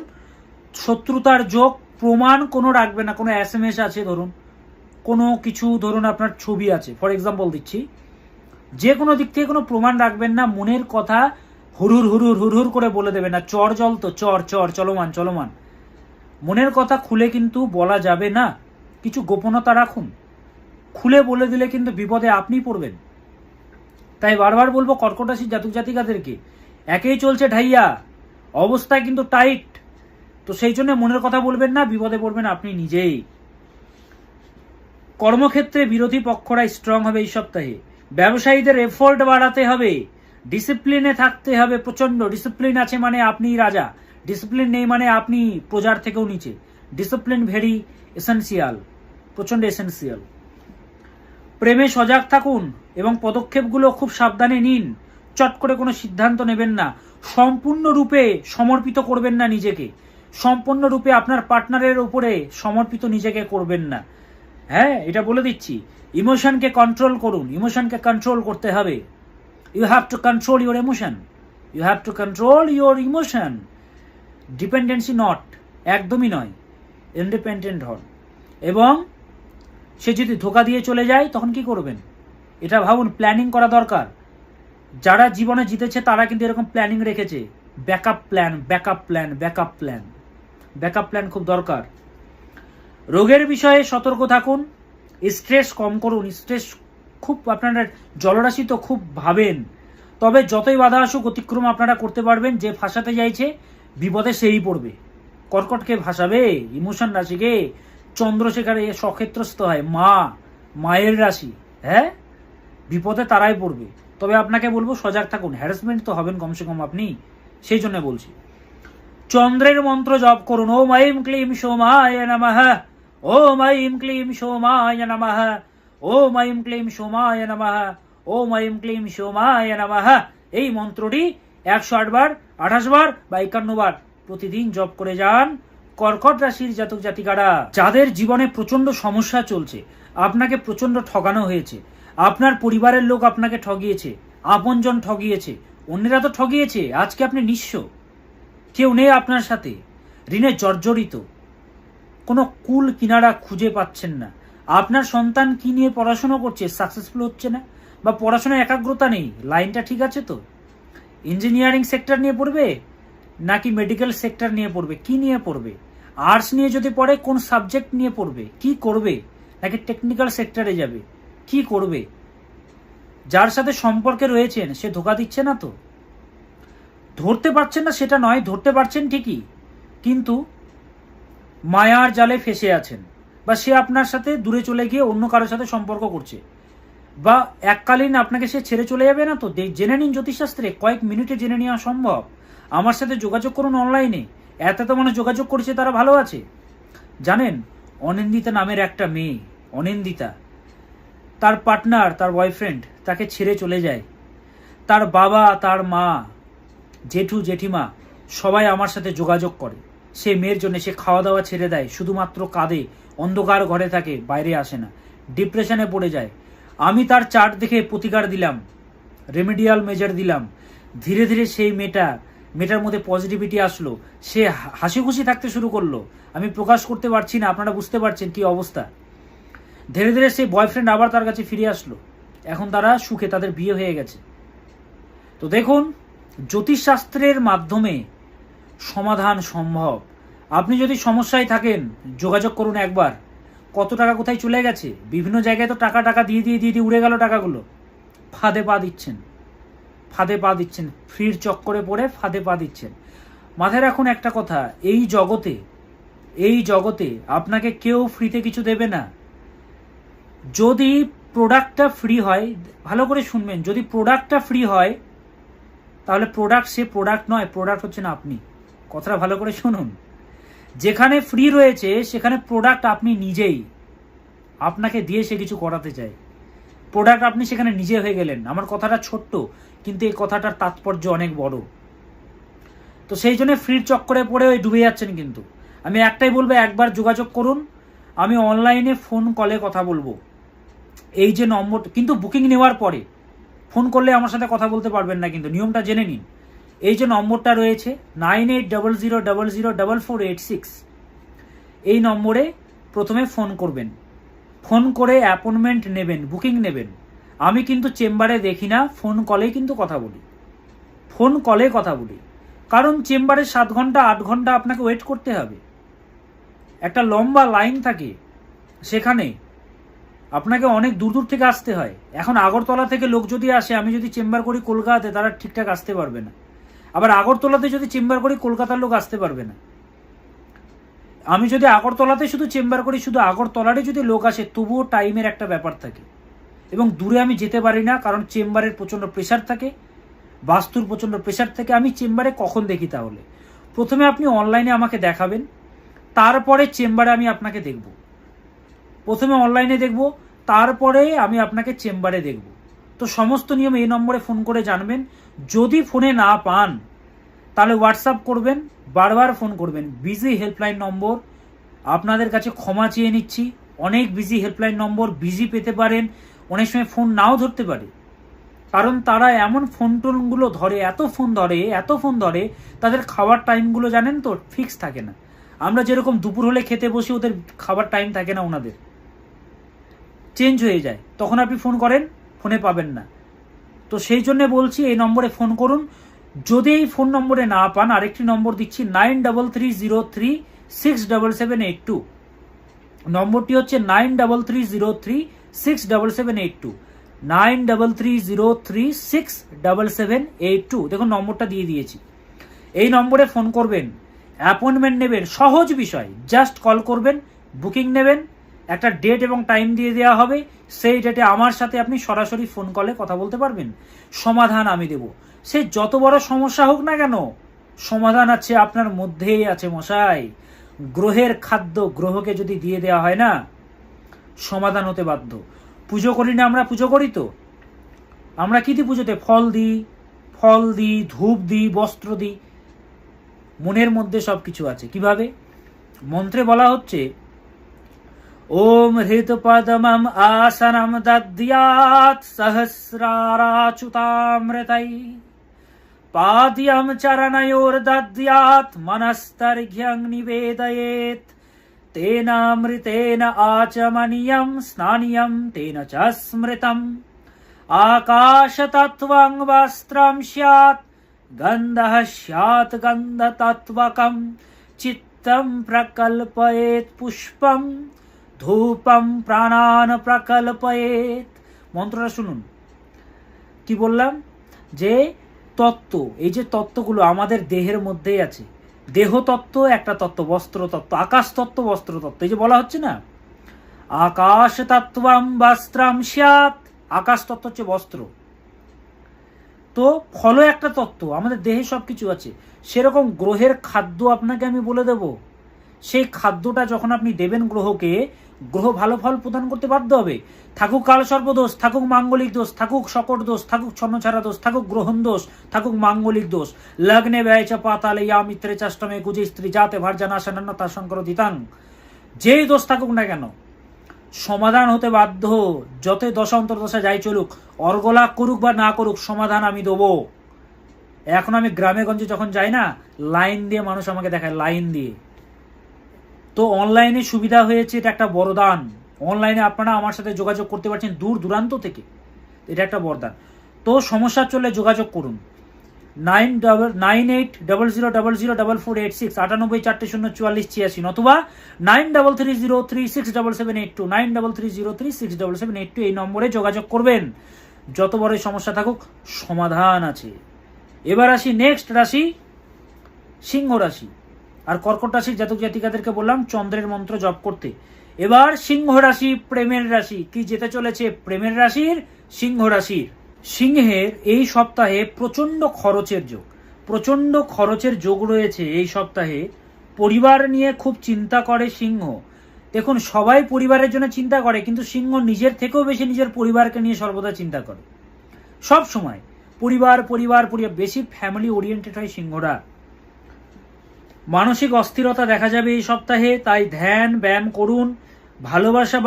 শত্রুতার যোগ, প্রমাণ কোনো রাখবেন না। কোনো SMS আছে ধরুন, কোনো কিছু ধরুন আপনার ছবি আছে, ফর এক্সাম্পল দিচ্ছি, যে কোনো দিক থেকে কোনো প্রমাণ রাখবেন না। মনের কথা হুরহুর হুরহুর হুরহুর করে বলে দেবেন না। চর জল তো, চর চর চলমান চলমান, মনের কথা খুলে কিন্তু বলা যাবে না। কিছু গোপনতা রাখুন, খুলে বলে দিলে কিন্তু বিপদে আপনি পড়বেন। তাই বারবার বলবো কর্কট রাশির জাতক জাতিকাদেরকে, একেই চলছে ঢাইয়া, অবস্থায় কিন্তু টাইট, তো সেই জন্য মনের কথা বলবেন না, বিপদে পড়বেন আপনি নিজেই। কর্মক্ষেত্রে বিরোধী পক্ষরা স্ট্রং হবে এই সপ্তাহে। ব্যবসায়ীদের এফোর্ট বাড়াতে হবে, ডিসিপ্লিনে থাকতে হবে। প্রচন্ড ডিসিপ্লিন আছে মানে আপনি রাজা, ডিসিপ্লিন নেই মানে আপনি প্রজার থেকেও নিচে। ডিসিপ্লিন ভেরি এসেন্সিয়াল, প্রচন্ড এসেন্সিয়াল। প্রেমে সজাগ থাকুন এবং পদক্ষেপগুলো খুব সাবধানে নিন। চট করে কোনো সিদ্ধান্ত নেবেন না। সম্পূর্ণরূপে সমর্পিত করবেন না নিজেকে, সম্পূর্ণরূপে আপনার পার্টনারের উপরে সমর্পিত নিজেকে করবেন না। হ্যাঁ, এটা বলে দিচ্ছি। ইমোশনকে কন্ট্রোল করুন, ইমোশনকে কন্ট্রোল করতে হবে। You have to control your emotion, you have to control your emotion. Dependency not, একদমই নয়, ইন্ডিপেন্ডেন্ট হন। এবং সে যদি ধোকা দিয়ে চলে যায় তখন কি করবেন, এটা ভাবুন। প্ল্যানিং করা দরকার। যারা জীবনে জিতেছে তারা কিন্তু এরকম প্ল্যানিং রেখেছে, backup plan, backup plan, backup plan, backup plan খুব দরকার। রোগের বিষয়ে সতর্ক থাকুন, স্ট্রেস কম করুন। স্ট্রেস খুব আপনারা জলরাশি তো খুব ভাবেন, তবে যতই বাধা আসুক অতিক্রম আপনারা করতে পারবেন। যে ফাঁসাতে চাইছে বিপদে সেই পড়বে। কর্কটকে ভাসাবে, ইমোশন রাশিকে, চন্দ্রশেখরে সক্ষেত্রস্থ হয় মায়ের রাশি, হ্যাঁ, বিপদে তারাই পড়বে। তবে আপনাকে বলবো সজাগ থাকুন, হ্যারাসমেন্ট তো হবেন কমসে কম আপনি, সেই জন্য বলছি। চন্দ্রের মন্ত্র জপ করুন, ওম ঐম ক্লীম সোমায় নমঃ, ওম ঐম ক্লীম সোমায় নমঃ, ওম ঐম ক্লীম সোমায় নমঃ, ওম ঐম ক্লীম সোমায় নমঃ। এই মন্ত্রটি 108 বার, 28 বার বা 51 বার প্রতিদিন জপ করে যান। কর্কট রাশির জাতক জাতিকারা, যাদের জীবনে প্রচন্ড সমস্যা চলছে, আপনাকে প্রচন্ড ঠকানো হয়েছে, আপনার পরিবারের লোক আপনাকে ঠগিয়েছে, আপনজন ঠগিয়েছে, অন্যেরা তো ঠগিয়েছে, আজকে আপনি নিঃস্ব, কেউ নেই আপনার সাথে, ঋণে জর্জরিত, কোনো কুল কিনারা খুঁজে পাচ্ছেন না, আপনার সন্তান কি নিয়ে পড়াশোনা করছে, সাকসেসফুল হচ্ছে না, বা পড়াশোনায় একাগ্রতা নেই, লাইনটা ঠিক আছে তো, ইঞ্জিনিয়ারিং সেক্টর নিয়ে পড়বে নাকি মেডিকেল সেক্টর নিয়ে পড়বে, কি নিয়ে পড়বে, আর্টস নিয়ে যদি পড়ে কোন সাবজেক্ট নিয়ে পড়বে, কি করবে, নাকি টেকনিক্যাল সেক্টরে যাবে, কি করবে, যার সাথে সম্পর্কে রয়েছেন সে ধোকা দিচ্ছে না তো, ধরতে পারছেন না সেটা নয়, ধরতে পারছেন ঠিকই, কিন্তু মায়ার জালে ফেসে আছেন, বা সে আপনার সাথে দূরে চলে গিয়ে অন্য কারোর সাথে সম্পর্ক করছে, বা এককালীন আপনাকে সে ছেড়ে চলে যাবে না তো। জেনে নিন জ্যোতিষশাস্ত্রে, কয়েক মিনিটে জেনে নেওয়া সম্ভব। আমার সাথে যোগাযোগ করুন অনলাইনে, এত মানুষ যোগাযোগ করছে, তারা ভালো আছে। জানেন, অনিন্দিতা নামের একটা মেয়ে, অনিন্দিতা, তার পার্টনার, তার বয়ফ্রেন্ড তাকে ছেড়ে চলে যায়, তার বাবা, তার মা, জেঠু, জেঠিমা সবাই আমার সাথে যোগাযোগ করে, সে মেয়ের জন্য সে খাওয়া দাওয়া ছেড়ে দেয়, শুধুমাত্র কাঁদে, অন্ধকার ঘরে থাকে, বাইরে আসে না, ডিপ্রেশনে পড়ে যায়। আমি তার চার্ট দেখে প্রতিকার দিলাম, রেমেডিয়াল মেজার দিলাম, ধীরে ধীরে সেই মেয়েটার মধ্যে পজিটিভিটি আসলো, সে হাসি খুশি থাকতে শুরু করলো। আমি প্রকাশ করতে পারছি না, আপনারা বুঝতে পারছেন কি অবস্থা। ধীরে ধীরে সেই বয়ফ্রেন্ড আবার তার কাছে ফিরে আসলো, এখন তারা সুখে, তাদের বিয়ে হয়ে গেছে। তো দেখুন, জ্যোতিষশাস্ত্রের মাধ্যমে সমাধান সম্ভব। আপনি যদি সমস্যায় থাকেন, যোগাযোগ করুন একবার। কত টাকা কোথায় চলে গেছে, বিভিন্ন জায়গায় তো টাকা দিয়ে উড়ে গেল টাকাগুলো, ফাঁদে পা দিচ্ছেন, ফ্রির চক্করে পড়ে ফাঁদে পা দিচ্ছেন। মাথায় রাখুন একটা কথা, এই জগতে আপনাকে কেউ ফ্রিতে কিছু দেবে না। যদি প্রোডাক্টটা ফ্রি হয়, ভালো করে শুনবেন, যদি প্রোডাক্টটা ফ্রি হয় তাহলে সে প্রোডাক্ট নয়, প্রোডাক্ট হচ্ছেন আপনি। কথাটা ভালো করে শুনুন, যেখানে ফ্রি রয়েছে সেখানে প্রোডাক্ট আপনি নিজেই, আপনাকে দিয়ে সে কিছু করাতে চায়, প্রোডাক্ট আপনি সেখানে নিজে হয়ে গেলেন। আমার কথাটা ছোট্ট, কিন্তু এই কথাটার তাৎপর্য অনেক বড়। তো সেই জন্য ফ্রির চক্করে পড়ে ওই ডুবে যাচ্ছেন। কিন্তু আমি একটাই বলবো, একবার যোগাযোগ করুন, আমি অনলাইনে ফোন কলে কথা বলবো। এই যে নম্বর, কিন্তু বুকিং নেওয়ার পরে, ফোন করলে আমার সাথে কথা বলতে পারবেন না, কিন্তু নিয়মটা জেনে নিন। এই যে নম্বরটা রয়েছে 9800004486, এই নম্বরে প্রথমে ফোন করবেন, ফোন করে অ্যাপয়েন্টমেন্ট নেবেন, বুকিং নেবেন। আমি কিন্তু চেম্বারে দেখি না, ফোন কলেই কিন্তু কথা বলি, কারণ চেম্বারে 7 ঘন্টা 8 ঘন্টা আপনাকে ওয়েট করতে হবে, একটা লম্বা লাইন থাকে, সেখানে আপনাকে অনেক দূর থেকে আসতে হয়। এখন আগরতলা থেকে লোক যদি আসে, আমি যদি চেম্বার করি কলকাতাতে, তারা ঠিকঠাক আসতে পারবে না। আবার আগরতলাতে যদি চেম্বার করি, কলকাতার লোক আসতে পারবে না। আমি যদি আগরতলাতে শুধু চেম্বার করি, শুধু আগরতলারই যদি লোক আসে, তবুও টাইমের একটা ব্যাপার থাকে, এবং দূরে আমি যেতে পারি না, কারণ চেম্বারের প্রচণ্ড প্রেশার থাকে, বাস্তুর প্রচণ্ড প্রেশার থাকে। আমি চেম্বারে কখন দেখি? তাহলে প্রথমে আপনি অনলাইনে আমাকে দেখাবেন, তারপরে চেম্বারে আমি আপনাকে দেখব। প্রথমে অনলাইনে দেখব, তারপরে আমি আপনাকে চেম্বারে দেখব। তো সমস্ত নিয়ম এই নম্বরে ফোন করে জানবেন। যদি ফোনে না পান তাহলে হোয়াটসঅ্যাপ করবেন, বারবার ফোন করবেন। বিজি হেল্পলাইন নম্বর, আপনাদের কাছে ক্ষমা চেয়ে নিচ্ছি, অনেক বিজি হেল্পলাইন নম্বর, বিজি পেতে পারেন, অনেক সময় ফোন নাও ধরতে পারে, কারণ তারা এমন টোনগুলো ধরে, এত ফোন ধরে, তাদের খাওয়ার টাইমগুলো জানেন তো ফিক্স থাকে না। আমরা যেরকম দুপুর হলে খেতে বসি, ওদের খাবার টাইম থাকে না, ওনাদের চেঞ্জ হয়ে যায়, তখন আপনি ফোন করেন, ফোনে পাবেন না। তো সেই জন্য বলছি, এই নম্বরে ফোন করুন। যদি এই ফোন নম্বরে না পান, আরেকটি নম্বর দিচ্ছি, 9330367782। নম্বরটি হচ্ছে 9330367782, 93036778 দেখুন নম্বরটা দিয়ে দিয়েছি। এই নম্বরে ফোন করবেন, অ্যাপয়েন্টমেন্ট নেবেন, সহজ বিষয়, জাস্ট কল করবেন, বুকিং নেবেন, একটা ডেট এবং টাইম দিয়ে দেওয়া হবে, সেই ডেটে আমার সাথে আপনি সরাসরি ফোন কলে কথা বলতে পারবেন, সমাধান আমি দেব। সে যত বড় সমস্যা হোক না কেন, সমাধান আছে আপনার মধ্যেই আছে মশাই। গ্রহের খাদ্য গ্রহকে যদি দিয়ে দেওয়া হয় না, সমাধান হতে বাধ্য। পুজো করি না আমরা? পুজো করি তো আমরা কি দিই পুজোতে? ফল দিই, ধূপ দিই, বস্ত্র দিই। মনের মধ্যে সবকিছু আছে। কিভাবে? মন্ত্রে বলা হচ্ছে, ওম হৃত পদমম আসনম দদ্যাৎ সহস্রারাচ্যুতামৃতৈ পাদ্যম চরণয়োর দদ্যাৎ মনস্তর্ঘ্যং নিবেদয়েৎ তেনামৃতেন আচমনীয়ম স্নানীয়ম তেন চ স্মৃতম আকাশতত্ত্বং বস্ত্রম স্যাৎ গন্ধঃ স্যাৎ গন্ধতত্ত্বকম চিত্তম প্রকল্পয়েৎ পুষ্পম ধূপম প্রাণান প্রকল্পয়েৎ। মন্ত্রটা শুনুন। কি বললাম? যে তত্ত্ব, এই যে তত্ত্বগুলো আমাদের দেহের মধ্যেই আছে। দেহ তত্ত্ব একটা তত্ত্ব, বস্ত্র তত্ত্ব, আকাশ তত্ত্ব, বস্ত্র তত্ত্ব। এই যে বলা হচ্ছে না, আকাশ তত্ত্বম বস্ত্রম স্যাৎ, আকাশ তত্ত্ব হচ্ছে বস্ত্র। তো ফল একটা তত্ত্ব, আমাদের দেহে সবকিছু আছে। সেরকম গ্রহের খাদ্য আপনাকে আমি বলে দেব। সেই খাদ্যটা যখন আপনি দেবেন গ্রহকে, গ্রহ ভালো ফল প্রদান করতে বাধ্য হবে। থাকুক কালসর্প দোষ, থাকুক মাঙ্গলিক দোষ, থাকুক শকট দোষ, থাকুক ছন্নছাড়া দোষ, থাকুক গ্রহণ দোষ, থাকুক মাঙ্গলিক দোষ। লগ্নে ব্যয় চ পাতালে ইয়া মিত্রে চাষ্টমে কুজে স্ত্রী জাতে ভার্জানা সানান্ন তা শঙ্কর দিতাং। যেই দোষ থাকুক না কেন, সমাধান হতে বাধ্য। যতই দশা অন্তর্দশা যাই চলুক, অর্গলা করুক বা না করুক, সমাধান আমি দেবো। এখন আমি গ্রামে গঞ্জে যখন যাই না, লাইন দিয়ে মানুষ আমাকে দেখায়, লাইন দিয়ে। তো অনলাইনে সুবিধা হয়েছে, এটা একটা বরদান। অনলাইনে আপনারা আমার সাথে যোগাযোগ করতে পারছেন দূর দূরান্ত থেকে, এটা একটা বরদান। তো সমস্যা চললে যোগাযোগ করুন 9800004486 9840404486 অথবা 9330367782 9330367782 এই নম্বরে যোগাযোগ করবেন। যত বড় সমস্যা থাকুক, সমাধান আছে। এবার আসি নেক্সট রাশি, সিংহ রাশি। আর কর্কট রাশির জাতক জাতিকাদেরকে বললাম চন্দ্রের মন্ত্র জপ করতে। এবার সিংহ রাশি, প্রেমের রাশি। কি যেতে চলেছে? প্রেমের রাশির, সিংহ রাশির। সিংহের এই সপ্তাহে প্রচন্ড খরচের যোগ, প্রচন্ড খরচের যোগ রয়েছে এই সপ্তাহে। পরিবার নিয়ে খুব চিন্তা করে সিংহ। দেখুন, সবাই পরিবারের জন্য চিন্তা করে, কিন্তু সিংহ নিজের থেকেও বেশি নিজের পরিবারকে নিয়ে সর্বদা চিন্তা করে। সব সময় পরিবার পরিবার পরিবার, বেশি ফ্যামিলি ওরিয়েন্টেড হয় সিংহরা। মানসিক অস্থিরতা দেখা যাবে এই সপ্তাহে, তাই ধ্যান ব্যায়াম করুন। ভালোবাসা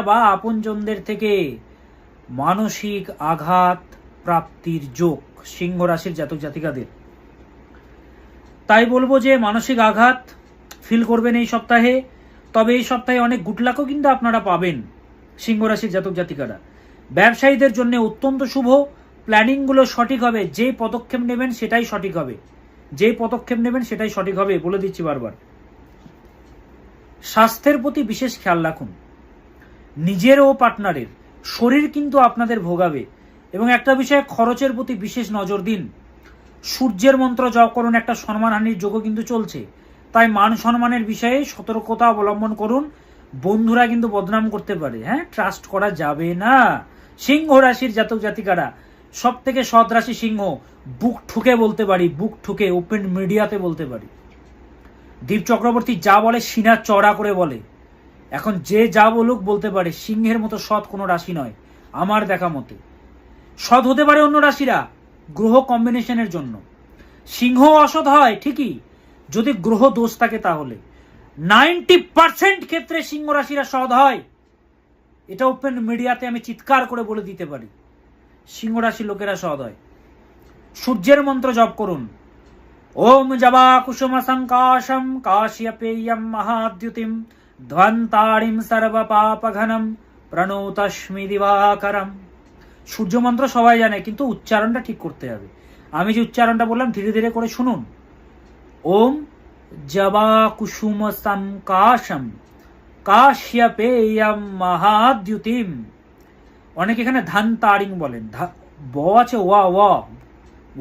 বা আপনজনদের থেকে মানসিক আঘাত প্রাপ্তির যোগ সিংহ রাশির জাতক জাতিকাদের। তাই বলবো যে মানসিক আঘাত ফিল করবেন এই সপ্তাহে। তবে এই সপ্তাহে অনেক গুডলাকও কিন্তু আপনারা পাবেন সিংহ রাশির জাতক জাতিকারা। ব্যবসায়ীদের জন্য অত্যন্ত শুভ। প্ল্যানিংগুলো সঠিক হবে, যেই পদক্ষেপ নেবেন সেটাই সঠিক হবে, বলে দিচ্ছি বারবার। স্বাস্থ্যের প্রতি বিশেষ খেয়াল রাখুন। নিজের ও পার্টনারের শরীর কিন্তু আপনাদের ভোগাবে। এবং একটা বিষয়ে খরচের প্রতি বিশেষ নজর দিন। সূর্যের মন্ত্র জপ করুন, একটা সম্মানহানির যোগও কিন্তু চলছে। তাই মান সম্মানের বিষয়ে সতর্কতা অবলম্বন করুন। বন্ধুরা কিন্তু বদনাম করতে পারে, ট্রাস্ট করা যাবে না। সিংহ রাশির জাতক জাতিকারা, সব থেকে সৎ রাশি সিংহ। বুক ঠুকে বলতে পারি, বুক ঠুকে ওপেন মিডিয়াতে বলতে পারি। দীপ চক্রবর্তী যা বলে সিনা চড়া করে বলে। এখন যে যা বলুক বলতে পারে। সিংহের মতো সৎ কোনো রাশি নয় আমার দেখা মতে। সৎ হতে পারে অন্য রাশিরা গ্রহ কম্বিনেশনের জন্য। সিংহ অসৎ হয় ঠিকই, যদি গ্রহ দোষ থাকে তাহলে। 90% ক্ষেত্রে সিংহ রাশিরা সৎ হয়, এটা ওপেন মিডিয়াতে আমি চিৎকার করে বলে দিতে পারি। সিংহ রাশির লোকেরা সৎ হয়। সূর্যের মন্ত্র জপ করুন। ওম জবা কুসুম সংকাশম কাশ্যপেয়ম মহাদ্যুতিম ধ্বন্তারিম সর্ব পাপঘনম প্রণোতস্মি দিবাকরম। সূর্য মন্ত্র সবাই জানে, কিন্তু উচ্চারণটা ঠিক করতে হবে। আমি যে উচ্চারণটা বললাম ধীরে ধীরে করে শুনুন। ওম জবা কুসুম সংকাশম কাশ্যপেয়ম মহাদ্যুতিম অনেকে এখানে ধান তারিং বলেন, ব আছে,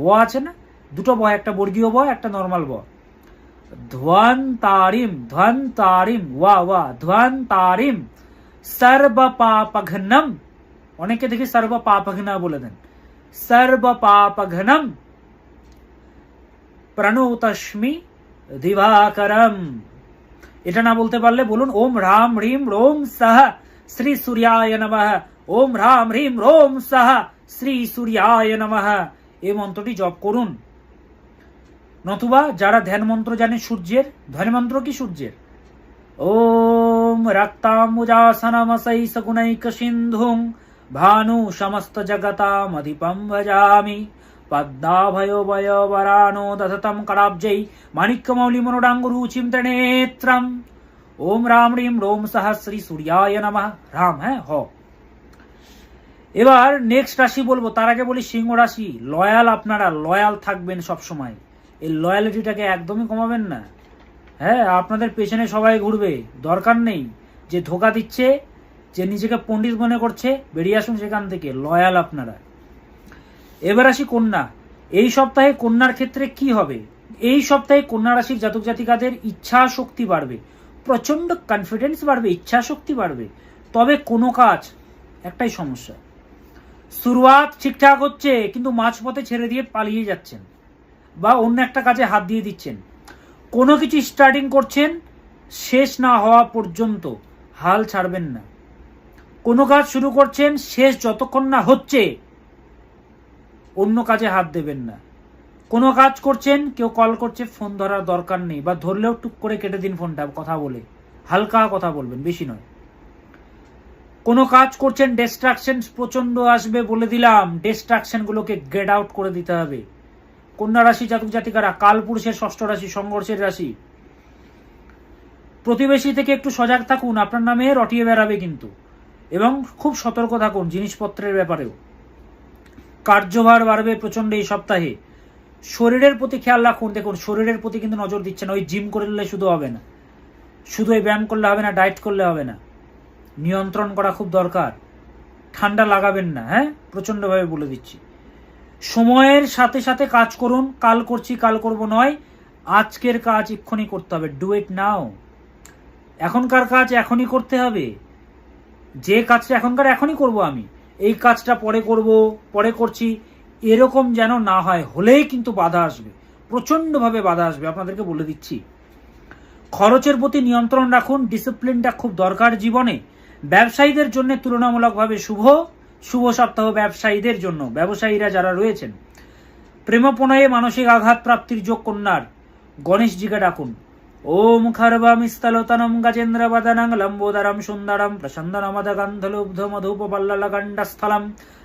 ও আছে না, দুটো ব, একটা বর্গীয় ব, একটা নর্মাল ব। ধ্বান তারিম, ওয়া ধ্বান তারিম সর্ব পাপঘ্নম। অনেকে দেখি সর্ব পাপঘ্ন বলে দেন। সর্ব পাপঘ্নম প্রণতস্মি দিবাকরম। এটা না বলতে পারলে বলুন ওম রাম হ্রিম রোম সহ শ্রী সূর্যায় নমঃ। ওম রাম হ্রিম রোম সহ শ্রী সূর্যায় নমঃ। এই মন্ত্রটি জপ করুন। নতুবা যারা ধ্যান মন্ত্র জানে সূর্যের, ধ্যান মন্ত্র কি সূর্যের, ওম রক্তাম্বুজাসনমসৈ সগুণৈক সিন্ধুং ভানু সমস্ত জগতাম অধিপম ভজামি পদ্মাভয় ভয় বরানো দধতম করাব্জৈ মাণিক্যমৌলি মনোডাঙ্গুরুচিম ত্রিনেত্রম। ওম রাম হ্রিম রোম সহ শ্রী সূর্যায় নমঃ। রাম, হ্যাঁ হ। এবার নেক্সট রাশি বলবো, তার আগে বলি সিংহ রাশি। লয়াল, আপনারা লয়াল থাকবেন সব সময়। এই লয়ালিটিটাকে একদমই কমাবেন না। হ্যাঁ, আপনাদের পেছনে সবাই ঘুরবে, দরকার নেই। যে ধোকা দিচ্ছে, যে নিজেকে পণ্ডিত মনে করছে, বেরিয়ে আসুন সেখান থেকে। লয়াল আপনারা। এবার আসি কন্যা। এই সপ্তাহে কন্যার ক্ষেত্রে কি হবে? এই সপ্তাহে কন্যা রাশির জাতক জাতিকাদের ইচ্ছা শক্তি বাড়বে, প্রচন্ড কনফিডেন্স বাড়বে, ইচ্ছা শক্তি বাড়বে। তবে কোনো কাজ, একটাই সমস্যা, শুরুয়াত ঠিকঠাক হচ্ছে কিন্তু মাঝপথে ছেড়ে দিয়ে পালিয়ে যাচ্ছেন বা অন্য একটা কাজে হাত দিয়ে দিচ্ছেন। কোনো কিছু স্টার্টিং করছেন, শেষ না হওয়া পর্যন্ত হাল ছাড়বেন না। কোনো কাজ শুরু করছেন, শেষ যতক্ষণ না হচ্ছে অন্য কাজে হাত দেবেন না। কোনো কাজ করছেন, কেউ কল করছে, ফোন ধরার দরকার নেই, বা ধরলেও টুক করে কেটে দিন ফোনটা, কথা বলে হালকা কথা বলবেন, বেশি নয়। কোনো কাজ করছেন, ডিস্ট্রাকশন প্রচন্ড আসবে, বলে দিলাম। ডিস্ট্রাকশনগুলোকে গেট আউট করে দিতে হবে। কন্যা রাশি জাতক জাতিকারা, কালপুরুষের ষষ্ঠ রাশি, সংঘর্ষের রাশি। প্রতিবেশী থেকে একটু সজাগ থাকুন, আপনার নামে রটিয়ে বেড়াবে কিন্তু। এবং খুব সতর্ক থাকুন জিনিসপত্রের ব্যাপারেও। কার্যভার বাড়বে প্রচন্ড এই সপ্তাহে। শরীরের প্রতি খেয়াল রাখুন। দেখুন, শরীরের প্রতি কিন্তু নজর দিচ্ছেন। ওই জিম করলে শুধু হবে না, শুধু এই ব্যায়াম করলে হবে না, ডায়েট করলে হবে না, নিয়ন্ত্রণ করা খুব দরকার। ঠান্ডা লাগাবেন না, হ্যাঁ, প্রচন্ডভাবে বলে দিচ্ছি। সময়ের সাথে সাথে কাজ করুন। কাল করছি কাল করব নয়, আজকের কাজ এক্ষুনি করতে হবে। ডু ইট নাও। এখনকার কাজ এখনই করতে হবে। যে কাজটা এখনকার এখনই করব, আমি এই কাজটা পরে করব, পরে করছি, এরকম যেন না হয়। হলেই কিন্তু বাধা আসবে, প্রচন্ডভাবে বাধা আসবে, আপনাদেরকে বলে দিচ্ছি। খরচের প্রতি নিয়ন্ত্রণ রাখুন। ডিসিপ্লিনটা খুব দরকার জীবনে। ব্যবসায়ীদের জন্য তুলনামূলকভাবে শুভ সপ্তাহ ব্যবসায়ীদের জন্য। ব্যবসায়ীরা যারা রয়েছেন, প্রেমপণয়ে মানসিক আঘাত প্রাপ্তির যোগ কন্যার। গণেশজিকে ডাকুন। ওম খর্বমিস্তলোতনম গজেন্দ্র বদনং লম্বোদরম সুন্দরম প্রসন্দনমদগন্ধলুব্ধ মধুপবল্লগণ্ডস্থলম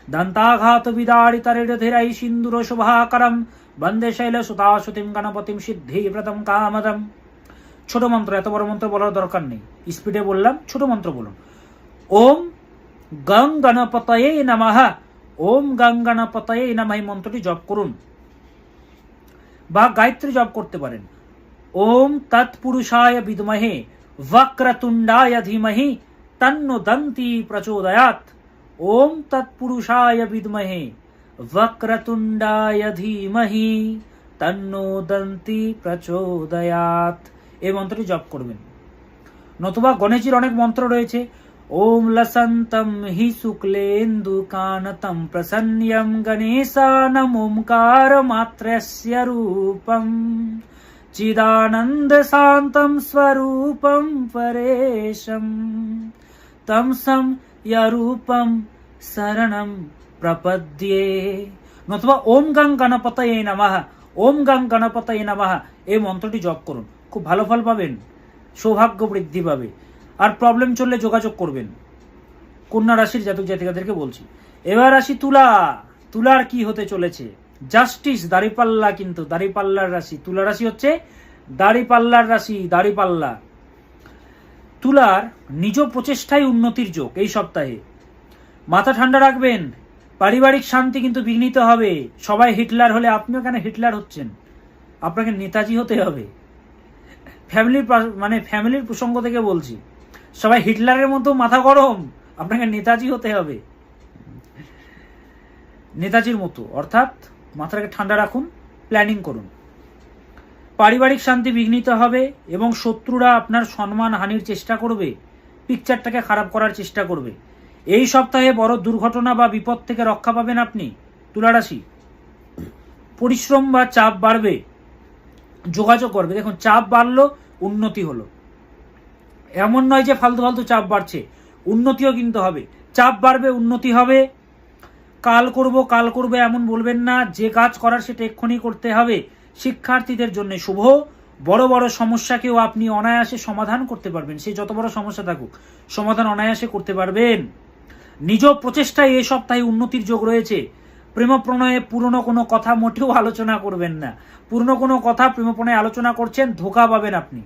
দন্তাঘাত বিদারিতরিধীরাই সিন্দুর শুভাকরম বন্দে শৈলসুতাশুতিম গণপতিম সিদ্ধিব্রতম কামদম। ছোট মন্ত্র, এত বড় মন্ত্র বলার দরকার নেই, স্পিডে বললাম, ছোট মন্ত্র বলুন। ওম গং গণপতয়ে নমঃ। ওম গং গণপতয়ে নমঃ এই মন্ত্রটি জপ করুন, বা গায়ত্রী জপ করতে পারেন। ওম তৎপুরুষায় বিদ্মহে বক্রতুণ্ডায় ধীমহি তন্নো দন্তি প্রচোদয়াৎ। ওম তৎপুরুষায় বিদ্মহে বক্রতুণ্ডায় ধীমহি তন্নো দন্তি প্রচোদয়াৎ এই মন্ত্রটি জপ করবেন। নতুবা গণেশজির অনেক মন্ত্র রয়েছে। ওম লসন্তম হি শুক্লেন্দু কানতম প্রসন্ন্যম গণেশানম ওমকার মাত্রস্য রূপম চিদানন্দ শান্তম স্বরূপম পরেশম তমসম য়রূপম শরণম প্রপদ্যে। নতুবা ওম গং গণপতয়ে নমঃ। ওম গং গণপতয়ে নমঃ এই মন্ত্রটি জপ করুন, খুব ভালো ফল পাবেন, সৌভাগ্য বৃদ্ধি পাবে। আর প্রবলেম চললে যোগাযোগ করবেন। কন্যা রাশির জাতক জাতিকাদেরকে বলছি। এবার আসি তুলা। তুলার কি হতে চলেছে? জাস্টিস, দাড়িপাল্লা, কিন্তু দাড়িপাল্লার রাশি। তুলা রাশি হচ্ছে দাড়িপাল্লার রাশি, দাড়িপাল্লা। তুলার নিজ প্রচেষ্টায় উন্নতির যোগ এই সপ্তাহে। মাথা ঠান্ডা রাখবেন। পারিবারিক শান্তি কিন্তু বিঘ্নিত হবে। সবাই হিটলার হলে আপনিও কেন হিটলার হচ্ছেন? আপনাকে নেতাজি হতে হবে। ফ্যামিলির প্রসঙ্গ থেকে বলছি। সবাই হিটলারের মতো মাথা গরম, আপনাকে নেতাজি হতে হবে। নেতাজির মতো, অর্থাৎ মাথাটাকে ঠান্ডা রাখুন, প্ল্যানিং করুন। পারিবারিক শান্তি বিঘ্নিত হবে এবং শত্রুরা আপনার সম্মান হানির চেষ্টা করবে, পিকচারটাকে খারাপ করার চেষ্টা করবে। এই সপ্তাহে বড় দুর্ঘটনা বা বিপদ থেকে রক্ষা পাবেন আপনি তুলা রাশি। পরিশ্রম বা চাপ বাড়বে, যোগাযোগ করবে। দেখুন, চাপ বাড়লো, উন্নতি হলো। এমন নয় যে ফালতু ফালতু চাপ বাড়ছে, উন্নতিও কিন্তু হবে। চাপ বাড়বে, উন্নতি হবে। কাল করব এমন বলবেন না, যে কাজ করার সেটা এক্ষুনি করতে হবে। শিক্ষার্থীদের জন্য শুভ। বড় বড় সমস্যাকেও আপনি অনায়াসে সমাধান করতে পারবেন, সে যত বড় সমস্যা থাকুক সমাধান অনায়াসে করতে পারবেন। নিজ প্রচেষ্টায় এই সপ্তাহে উন্নতির যোগ রয়েছে। প্রেম প্রণয়ে পুরনো কোনো কথা মোটেও আলোচনা করবেন না। পুরনো কোনো কথা প্রেম প্রণয়ে আলোচনা করছেন, ধোকা পাবেন, আপনি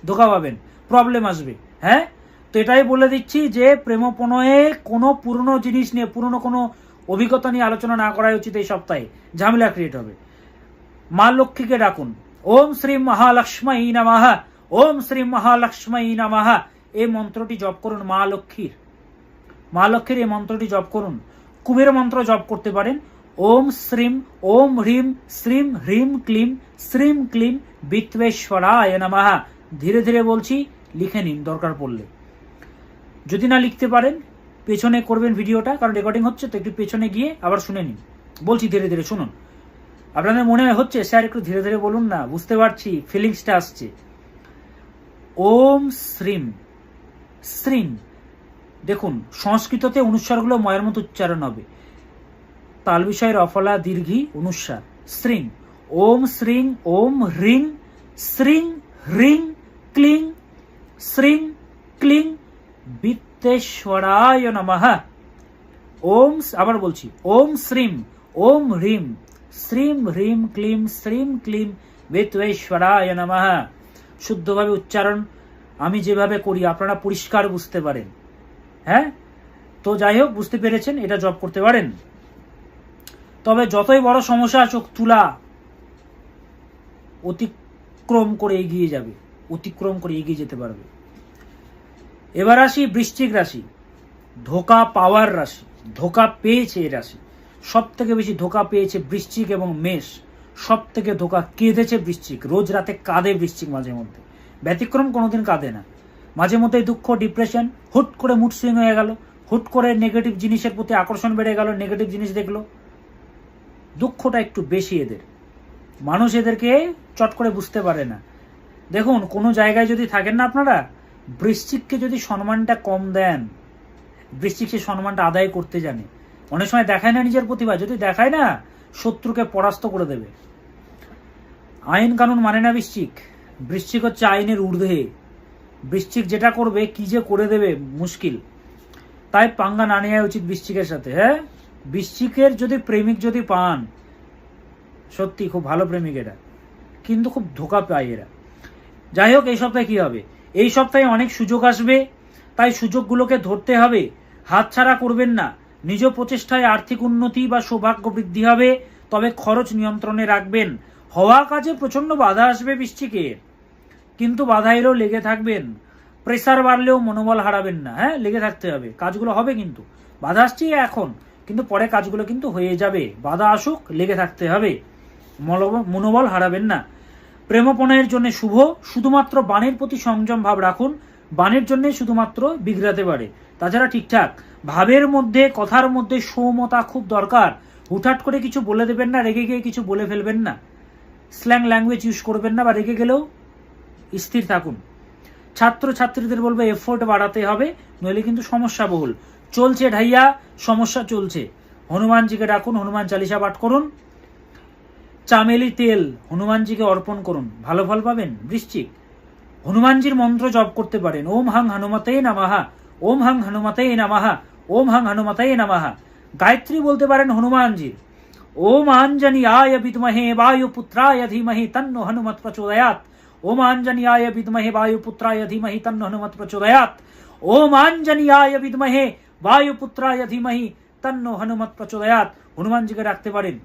ধোকা পাবেন, প্রবলেম আসবে। হ্যাঁ, তো এটাই বলে দিচ্ছি যে প্রেম প্রণয়ে কোনো পুরনো জিনিস নিয়ে, পুরনো কোনো অভিজ্ঞতা নিয়ে আলোচনা না করাই উচিত। এই সপ্তাহে ঝামেলা ক্রিয়েট হবে। মা লক্ষ্মীকে ডাকুন। ওম শ্রী মহালক্ষ্মী নমঃ, ওম শ্রী মহালক্ষ্মী নমঃ। এই মন্ত্রটি জপ করুন। মা লক্ষ্মীর এই মন্ত্রটি জপ করুন। কুবের মন্ত্র জপ করতে পারেন। ওম শ্রীম, ওম হ্রিম, শ্রীম হ্রিম ক্লিম, শ্রীম ক্লিম বিত্বেশ্বরায় নমঃ। ধীরে ধীরে বলছি, লিখে নিন দরকার পড়লে। যদি না লিখতে পারেন, পেছনে করবেন ভিডিওটা, কারণ রেকর্ডিং হচ্ছে তো, একটু পেছনে গিয়ে আবার শুনে নিন। বলছি ধীরে ধীরে শুনুন। আপনাদের মনে হচ্ছে স্যার একটু ধীরে ধীরে বলুন না, বুঝতে পারছি, ফিলিংসটা আসছে। ওম শ্রীম, শ্রীম। দেখুন, সংস্কৃততে অনুস্বারগুলো ময়ের মতো উচ্চারণ হবে। তাল বিষয়ের অফলা দীর্ঘি অনুস্বার। শ্রীং। ওম শ্রীং, ওম হ্রিং, শ্রীং হ্রিং ক্লিং, শ্রীং ক্লিং বিত্তেশ্বরায় নমঃ। ওম, আবার বলছি, ওম শ্রীম, ওম হ্রিম, শ্রীম হ্রিম ক্লিম, শ্রীম ক্লিম বিত্তেশ্বরায় নমঃ। শুদ্ধভাবে উচ্চারণ আমি যেভাবে করি আপনারা পরিষ্কার বুঝতে পারেন। হ্যাঁ, তো যাই হোক, বুঝতে পেরেছেন, এটা জব করতে পারেন। তবে যতই বড় সমস্যা আসুক, তুলা অতিক্রম করে এগিয়ে যাবে, অতিক্রম করে এগিয়ে যেতে পারবে। এবার আসি বৃশ্চিক রাশি। ধোকা পাওয়ার রাশি, ধোকা পেয়েছে এই রাশি। সব থেকে বেশি ধোকা পেয়েছে বৃশ্চিক এবং মেষ। সব থেকে ধোকা কেঁদেছে বৃশ্চিক। রোজ রাতে কাঁদে বৃশ্চিক, মাঝে মধ্যে। ব্যতিক্রম কোনোদিন কাঁদে না, মাঝে মধ্যে দুঃখ, ডিপ্রেশন, হুট করে মুড সুইং হয়ে গেল, হুট করে নেগেটিভ জিনিসের প্রতি আকর্ষণ বেড়ে গেল, নেগেটিভ জিনিস দেখলো। দুঃখটা একটু বেশি এদের, মানুষ এদেরকে চট করে বুঝতে পারে না। দেখুন, কোনো জায়গায় যদি থাকেন না আপনারা, বৃশ্চিককে যদি সম্মানটা কম দেন, বৃশ্চিক সে সম্মানটা আদায় করতে জানে। অনেক সময় দেখায় না নিজের প্রতিভা, যদি দেখায় না, শত্রুকে পরাস্ত করে দেবে। আইন কানুন মানে না বৃশ্চিক। বৃশ্চিক হচ্ছে আইনের ঊর্ধ্বে। বৃশ্চিক যেটা করবে, কি যে করে দেবে মুশকিল। তাই পাঙ্গা না নেওয়া উচিত বৃশ্চিকের সাথে। হ্যাঁ, বৃশ্চিকের যদি প্রেমিক যদি পান, সত্যি খুব ভালো প্রেমিক এরা, কিন্তু খুব ধোকা পায় এরা। যাই হোক, এই সপ্তাহে কি হবে? এই সপ্তাহে অনেক সুযোগ আসবে, তাই সুযোগগুলোকে ধরতে হবে, হাতছাড়া করবেন না। নিজ প্রচেষ্টায় আর্থিক উন্নতি বা সৌভাগ্য বৃদ্ধি হবে, তবে খরচ নিয়ন্ত্রণে রাখবেন। হওয়া কাজে প্রচন্ড বাধা আসবে বৃশ্চিকের, কিন্তু বাধা এলেও লেগে থাকবেন। প্রেসার বাড়লেও মনোবল হারাবেন না। হ্যাঁ, লেগে থাকতে হবে, কাজগুলো হবে, কিন্তু বাধা আসছে এখন, কিন্তু পরে কাজগুলো কিন্তু হয়ে যাবে। বাধা আসুক, লেগে থাকতে হবে, মনোবল হারাবেন না। প্রেমপণের জন্য শুভ। শুধুমাত্র বাণের প্রতি সংযম ভাব রাখুন, বাণের জন্য শুধুমাত্র বিগড়াতে পারে, তাছাড়া ঠিকঠাক। ভাবের মধ্যে, কথার মধ্যে সৌমতা খুব দরকার। হুটহাট করে কিছু বলে দেবেন না, রেগে গিয়ে কিছু বলে ফেলবেন না। স্ল্যাং ল্যাঙ্গুয়েজ ইউজ করবেন না, বা রেগে গেলেও স্থির থাকুন। ছাত্র ছাত্রীদের বলবে এফোর্ট বাড়াতে হবে, নইলে কিন্তু সমস্যা বহুল চলছে ঢাইয়া, সমস্যা চলছে। হনুমানজিকে ডাকুন, হনুমান চালিসা পাঠ করুন, চামেলি তেল হনুমানজিকে অর্পণ করুন, ভালো ফল পাবেন। বৃশ্চিক, হনুমানজির মন্ত্র জপ করতে পারেন। ওম হাং হনুমতে নমঃ, ওম হাং হনুমতে নমঃ, ওম হাং হনুমতে নমঃ। গায়ত্রী বলতে পারেন হনুমানজির। ওম আঞ্জনীয়ায় বিদ্মহে বায়ুপুত্রায় ধীমহি তন্নো হনুমৎ প্রচোদয়াৎ। ওম আঞ্জনীয়ায় বিদ্মহে বায়ুপুত্রায় ধীমহি তন্নো হনুমৎ প্রচোদয়াৎ। ওম আঞ্জনীয়ায় বিদ্মহে বায়ুপুত্রায় ধীমহি তন্নো হনুমৎ প্রচোদয়াৎ। হনুমানজিকে ডাকতে পারেন।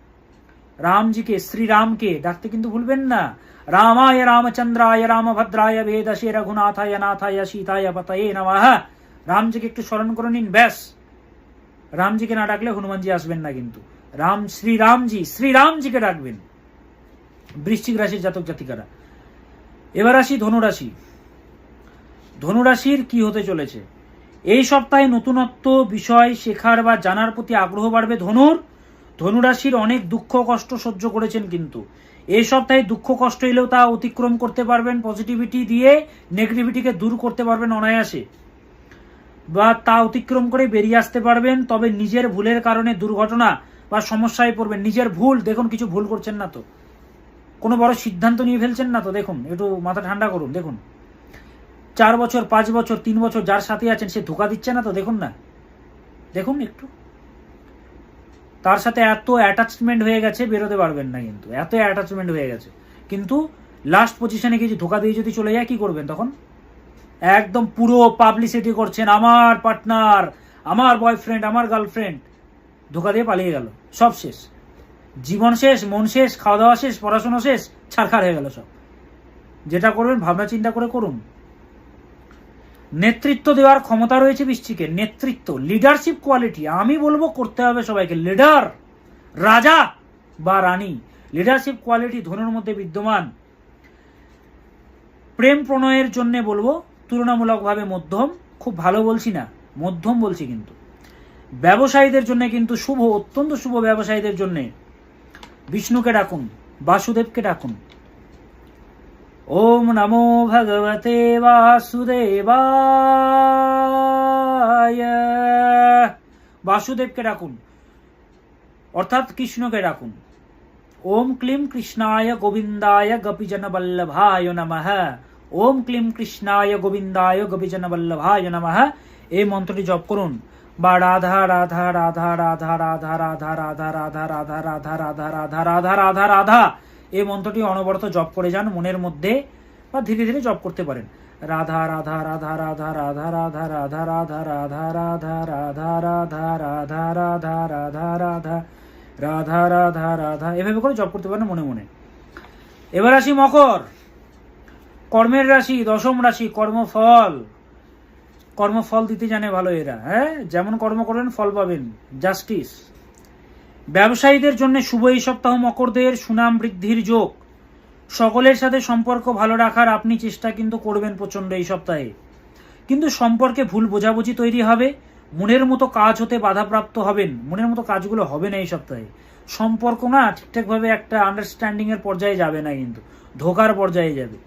রামজিকে, শ্রীরামকে ডাকতে কিন্তু ভুলবেন না। রামায় রামচন্দ্রায় রামভদ্রায় বেদশে রঘুনাথায় নাথায় সীতায় পতয়ে নমঃ। রামজিকে একটু স্মরণ করে নিন, ব্যাস। রামজিকে না ডাকলে হনুমানজি আসবেন না কিন্তু। শ্রীরামজিকে ডাকবেন বৃশ্চিক রাশির জাতক জাতিকারা। এবার আসি ধনুরাশি। ধনুরাশির কি হতে চলেছে? এই সপ্তাহে নতুনত্ব বিষয় শেখার বা জানার প্রতি আগ্রহ বাড়বে ধনুরাশির। অনেক দুঃখ কষ্ট সহ্য করেছেন, কিন্তু এই সপ্তাহে দুঃখ কষ্ট এলেও তা অতিক্রম করতে পারবেন, পজিটিভিটি দিয়ে নেগেটিভিটিকে দূর করতে পারবেন অনায়াসে, বা তা অতিক্রম করে বেরিয়ে আসতে পারবেন। তবে নিজের ভুলের কারণে দুর্ঘটনা বা সমস্যায় পড়বেন। নিজের ভুল, দেখুন কিছু ভুল করছেন না তো, কোনো বড় সিদ্ধান্ত নিয়ে ফেলছেন না তো, দেখুন একটু মাথা ঠান্ডা করুন। দেখুন 4 বছর 5 বছর 3 বছর যার সাথে আছেন সে ধোকা দিচ্ছে না তো, দেখুন না, দেখুন একটু। তার সাথে এত অ্যাটাচমেন্ট হয়ে গেছে, বেরোতে পারবেন না, কিন্তু এত অ্যাটাচমেন্ট হয়ে গেছে। কিন্তু লাস্ট পজিশনে কিছু ধোকা দিয়ে যদি চলে যায়, কি করবেন তখন? একদম পুরো পাবলিসিটি করছেন, আমার পার্টনার, আমার বয়ফ্রেন্ড, আমার গার্লফ্রেন্ড, ধোকা দিয়ে পালিয়ে গেল, সব শেষ, জীবন শেষ, মন শেষ, খাওয়া দাওয়া শেষ, পড়াশোনা শেষ, ছাড়খাড় হয়ে গেল সব। যেটা করবেন ভাবনা চিন্তা করে করুন। নেতৃত্ব দেওয়ার ক্ষমতা রয়েছে বৃশ্চিকের, নেতৃত্ব, লিডারশিপ কোয়ালিটি আমি বলবো করতে হবে সবাইকে। লিডার, রাজা বা রানী, লিডারশিপ কোয়ালিটি ধনুর মধ্যে বিদ্যমান। প্রেম প্রণয়ের জন্য বলবো তুলনামূলকভাবে মধ্যম, খুব ভালো বলছি না, মধ্যম বলছি। কিন্তু ব্যবসায়ীদের জন্য কিন্তু শুভ, অত্যন্ত শুভ। ব্যবসায়ীদের জন্য বিষ্ণুকে ডাকুন, বাসুদেবকে ডাকুন। ওম নমো ভগবতে বাসুদেবায়। বাসুদেবকে ডাকুন, অর্থাৎ কৃষ্ণকে ডাকুন। ওম ক্লিম কৃষ্ণায় গোবিন্দায় গোপীজন বল্লভায় নমঃ। ওম ক্লিম কৃষ্ণায় গোবিন্দায় গোপীজন বল্লভায় নমঃ। এই মন্ত্রটি জপ করুন। বা রাধা রাধা রাধা রাধা রাধা রাধা রাধা রাধা রাধা রাধা রাধা রাধা রাধা রাধা রাধা, এই মন্ত্রটি অনবরত জপ করে যান মনের মধ্যে, বা ধীরে ধীরে জপ করতে পারেন। রাধা রাধা রাধা রাধা রাধা রাধা রাধা রাধা রাধা রাধা রাধা রাধা রাধা রাধা রাধা রাধা রাধা রাধা রাধা, এভাবে করে জপ করতে পারেন মনে মনে। এবার আসি মকর, কর্মের রাশি, দশম রাশি, কর্মফল। কর্মফল দিতে জানে ভালো এরা, হ্যাঁ, যেমন কর্ম করবেন ফল পাবেন, জাস্টিস। ব্যবসায়ীদের জন্য শুভ এই সপ্তাহ, মকরদের সুনাম বৃদ্ধির যোগ। সকলের সাথে সম্পর্ক ভালো রাখার আপনি চেষ্টা কিন্তু করবেন প্রচন্ড এই সপ্তাহে, কিন্তু সম্পর্কে ভুল বোঝাবুঝি তৈরি হবে, মনের মতো কাজ হতে বাধাপ্রাপ্ত হবেন, মনের মতো কাজগুলো হবে না এই সপ্তাহে। সম্পর্ক না ঠিকঠাকভাবে একটা আন্ডারস্ট্যান্ডিং এর পর্যায়ে যাবে না, কিন্তু ধোকার পর্যায়ে যাবে।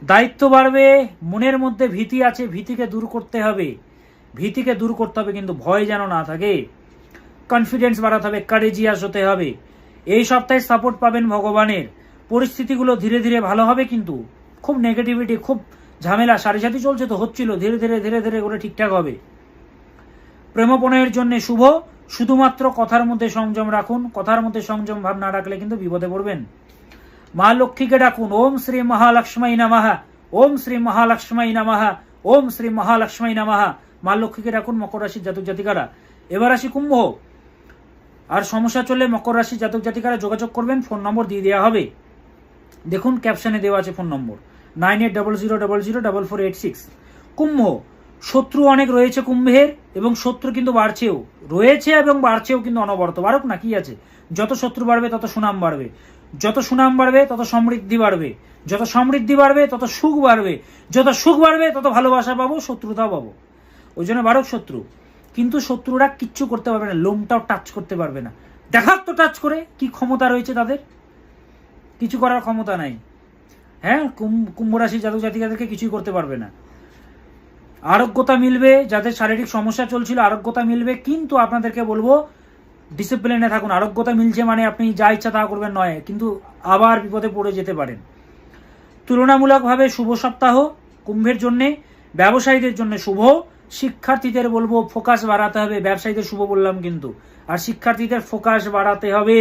দায়িত্ব বাড়বে, মনের মধ্যে ভীতি আছে, ভীতিকে দূর করতে হবে, ভীতিকে দূর করতে হবে, কিন্তু ভয় যেন না থাকে। কনফিডেন্স বাড়াতে হবে, কারেজিয়াস হতে হবে। এই সপ্তাহে সাপোর্ট পাবেন ভগবানের, পরিস্থিতিগুলো ধীরে ধীরে ভালো হবে, কিন্তু খুব নেগেটিভিটি, খুব ঝামেলা, সারি সাথী চলছে তো, হচ্ছিল, ধীরে ধীরে ধীরে ধীরে করে ঠিকঠাক হবে। প্রেমপণয়ের জন্য শুভ, শুধুমাত্র কথার মধ্যে সংযম রাখুন, কথার মধ্যে সংযম ভাব না রাখলে কিন্তু বিপদে পড়বেন। মা লক্ষ্মীকে ডাকুন, ওম শ্রী মহালক্ষ্মী নমঃ, ওম শ্রী মহালক্ষ্মী নমঃ, ওম শ্রী মহালক্ষ্মী নমঃ। মা লক্ষ্মীকে ডাকুন মকর রাশির জাতক জাতিকারা। এবার আসি কুম্ভ। আর সমস্যা চললে মকর রাশির জাতক জাতিকারা যোগাযোগ করবেন, ফোন নম্বর দিয়ে দেওয়া হবে, দেখুন ক্যাপশনে দেওয়া আছে ফোন নম্বর 9800004486। কুম্ভ, শত্রু অনেক রয়েছে কুম্ভের, এবং শত্রু কিন্তু বাড়ছেও, রয়েছে এবং বাড়ছেও, কিন্তু অনবরত বাড়ুক না, কি আছে, যত শত্রু বাড়বে তত সুনাম বাড়বে, যত সুনাম বাড়বে তত সমৃদ্ধি বাড়বে, যত সমৃদ্ধি বাড়বে তত সুখ বাড়বে, যত সুখ বাড়বে তত ভালোবাসা পাবো, শত্রুতাও পাবো। ওই জন্য বাড়ুক শত্রু, কিন্তু শত্রুরা কিচ্ছু করতে পারবে না, লোমটাও টাচ করতে পারবে না। দেখাক তো টাচ করে কি ক্ষমতা রয়েছে তাদের, কিছু করার ক্ষমতা নাই। হ্যাঁ, কুম্ভ রাশি জাতক জাতিকাদেরকে কিছুই করতে পারবে না। আরোগ্যতা মিলবে, যাদের শারীরিক সমস্যা চলছিল আরোগ্যতা মিলবে, কিন্তু আপনাদেরকে বলবো ডিসিপ্লিনে থাকুন। আরোগ্যতা মিলছে মানে আপনি যা ইচ্ছা তা করবেন নয়, কিন্তু আবার বিপদে পড়ে যেতে পারেন। তুলনামূলকভাবে শুভ সপ্তাহ কুম্ভের জন্য, ব্যবসায়ীদের জন্য শুভ। শিক্ষার্থীদের বলবো ফোকাস বাড়াতে হবে, ব্যবসায়ীদের শুভ বললাম কিন্তু, আর শিক্ষার্থীদের ফোকাস বাড়াতে হবে।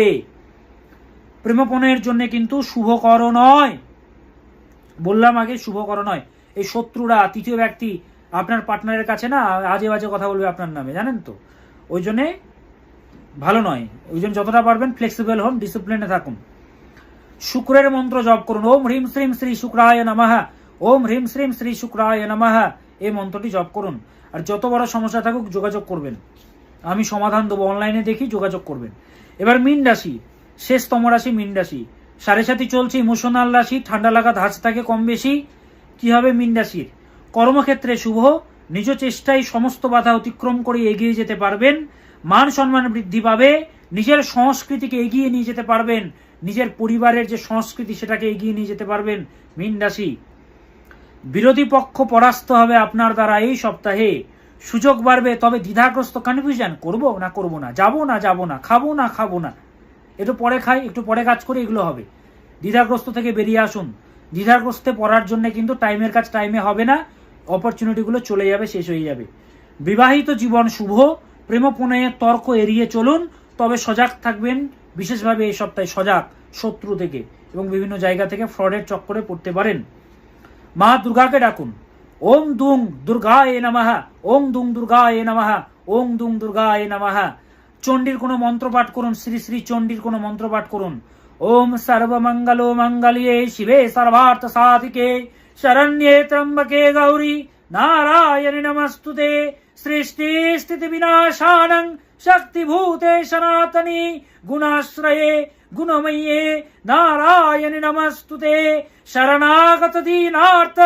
প্রেমপণের জন্য কিন্তু শুভকর নয়, বললাম আগে শুভকর নয়। এই শত্রুরা, তৃতীয় ব্যক্তি আপনার পার্টনারের কাছে না আজে বাজে কথা বলবে আপনার নামে, জানেন তো, ওই জন্যে ভালো নয়। ওই জন্য যতটা পারবেন ফ্লেক্সিবল হন, ডিসিপ্লিনে থাকুন। শুক্রের মন্ত্র জপ করুন, ওম হ্রিম শ্রীম শ্রী শুক্রায় নমঃ, ওম হ্রিম শ্রীম শ্রী শুক্রায় নমঃ, এই মন্ত্রটি জপ করুন। আর যত বড় সমস্যা থাকুক যোগাযোগ করবেন। আমি সমাধান দেবো, অনলাইনে দেখি, যোগাযোগ করবেন। এবার মীন রাশি, শেষতম রাশি মীন রাশি। 7.5 চলছে, ইমোশনাল রাশি, ঠান্ডা লাগা ধাঁচ থাকে কম বেশি। কি হবে মীন রাশির? কর্মক্ষেত্রে শুভ, নিজ চেষ্টায় সমস্ত বাধা অতিক্রম করে এগিয়ে যেতে পারবেন। মান সম্মান বৃদ্ধি পাবে, নিজের সংস্কৃতিকে এগিয়ে নিয়ে যেতে পারবেন, নিজের পরিবারের যে সংস্কৃতি সেটাকে এগিয়ে নিয়ে যেতে পারবেন মীন রাশি। বিরোধী পক্ষ পরাস্ত হবে আপনার দ্বারা এই সপ্তাহে, সুযোগ বাড়বে, তবে দ্বিধাগ্রস্ত, কনফিউশন, করবো না করবো না, যাবো না যাবো না, খাবো না খাবো না, একটু পরে খাই একটু পরে কাজ করি, এগুলো হবে। দ্বিধাগ্রস্ত থেকে বেরিয়ে আসুন। দ্বিধাগ্রস্তে পড়ার জন্য কিন্তু টাইমের কাজ টাইমে হবে না, অপরচুনিটিগুলো চলে যাবে, শেষ হয়ে যাবে। বিবাহিত জীবন শুভ, প্রেম প্রণয়ের তর্ক এড়িয়ে চলুন, তবে সজাগ থাকবেন, বিশেষভাবে এই সপ্তাহে সজাগ শত্রু থেকে এবং বিভিন্ন জায়গা থেকে ফ্রডের চক্করে পড়তে পারেন। মা দুর্গাকে ডাকুন, ওম দুং দুর্গায় নমঃ, ওম দুং দুর্গায় নমঃ, ওম দুং দুর্গায় নমঃ। চণ্ডীর কোনো মন্ত্র পাঠ করুন, শ্রী শ্রী চণ্ডীর কোনো মন্ত্র পাঠ করুন। ওম সর্বমঙ্গলো মঙ্গলিয়ে শিবে সর্বার্থ সাধিকে শরণ্যে ত্র্যম্বকে গৌরী নারায়ণী নমস্তুতে। সৃষ্টি স্থিতি বিনাশানং শক্তিভূতে সনাতনী গুণাশ্রয়ে গুণময়ে নারায়ণী নমস্তুতে। শরণাগত দীনার্থ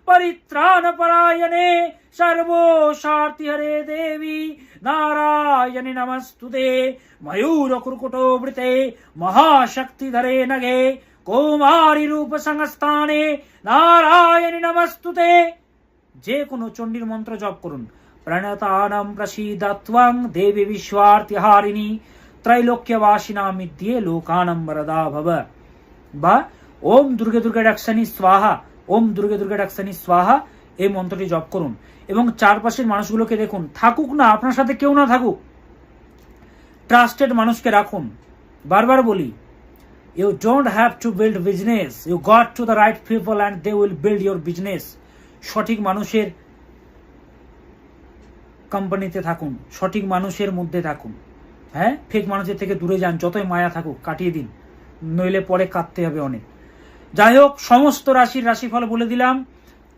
परित्राण परायणे सर्वोशार्ति हरे देवी नारायणी नमस्तुते। मयूर कुर्कुटो वृते महाशक्तिधरे नगे कौमारी रूप संस्थाने नारायणी नमस्तुते। जे कोनो चंडीर मंत्र जप करुन। प्रणतानां प्रसीदत्वं देवी विश्वार्तिहारिणी त्रैलोक्यवासिनां मिद्ये लोकानां वरदा भव। बा ओम दुर्गे दुर्गे डाक्सनी स्वाहा, ওম দুর্গে দুর্গে ডাকসানি স্বাহা, এই মন্ত্রটি জপ করুন। এবং চারপাশের মানুষগুলোকে দেখুন, থাকুক না আপনার সাথে কেউ না থাকুক, ট্রাস্টেড মানুষকে রাখুন। বারবার বলি, you don't have to build business, you got to the right people and they will build your business. সঠিক মানুষের কোম্পানিতে থাকুন, সঠিক মানুষের মধ্যে থাকুন। হ্যাঁ, ফেক মানুষের থেকে দূরে যান, যতই মায়া থাকুক কাটিয়ে দিন, নইলে পরে কাটতে হবে অনেক। যাই হোক, সমস্ত রাশির রাশিফল বলে দিলাম।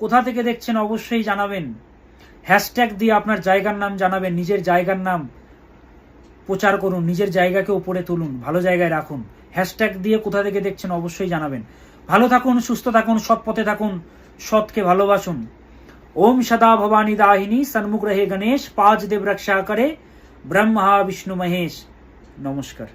কোথা থেকে দেখছেন অবশ্যই জানাবেন, হ্যাশট্যাগ দিয়ে আপনার জায়গার নাম জানাবেন, নিজের জায়গার নাম প্রচার করুন, নিজের জায়গাকে উপরে তুলুন, ভালো জায়গায় রাখুন। হ্যাশট্যাগ দিয়ে কোথা থেকে দেখছেন অবশ্যই জানাবেন। ভালো থাকুন, সুস্থ থাকুন, সৎ পথে থাকুন, সৎকে ভালোবাসুন। ওম সদা ভবানী দাহিনী সন্মুখ রহে গণেশ, 5 দেব রক্ষা করে ব্রহ্মা বিষ্ণু মহেশ। নমস্কার।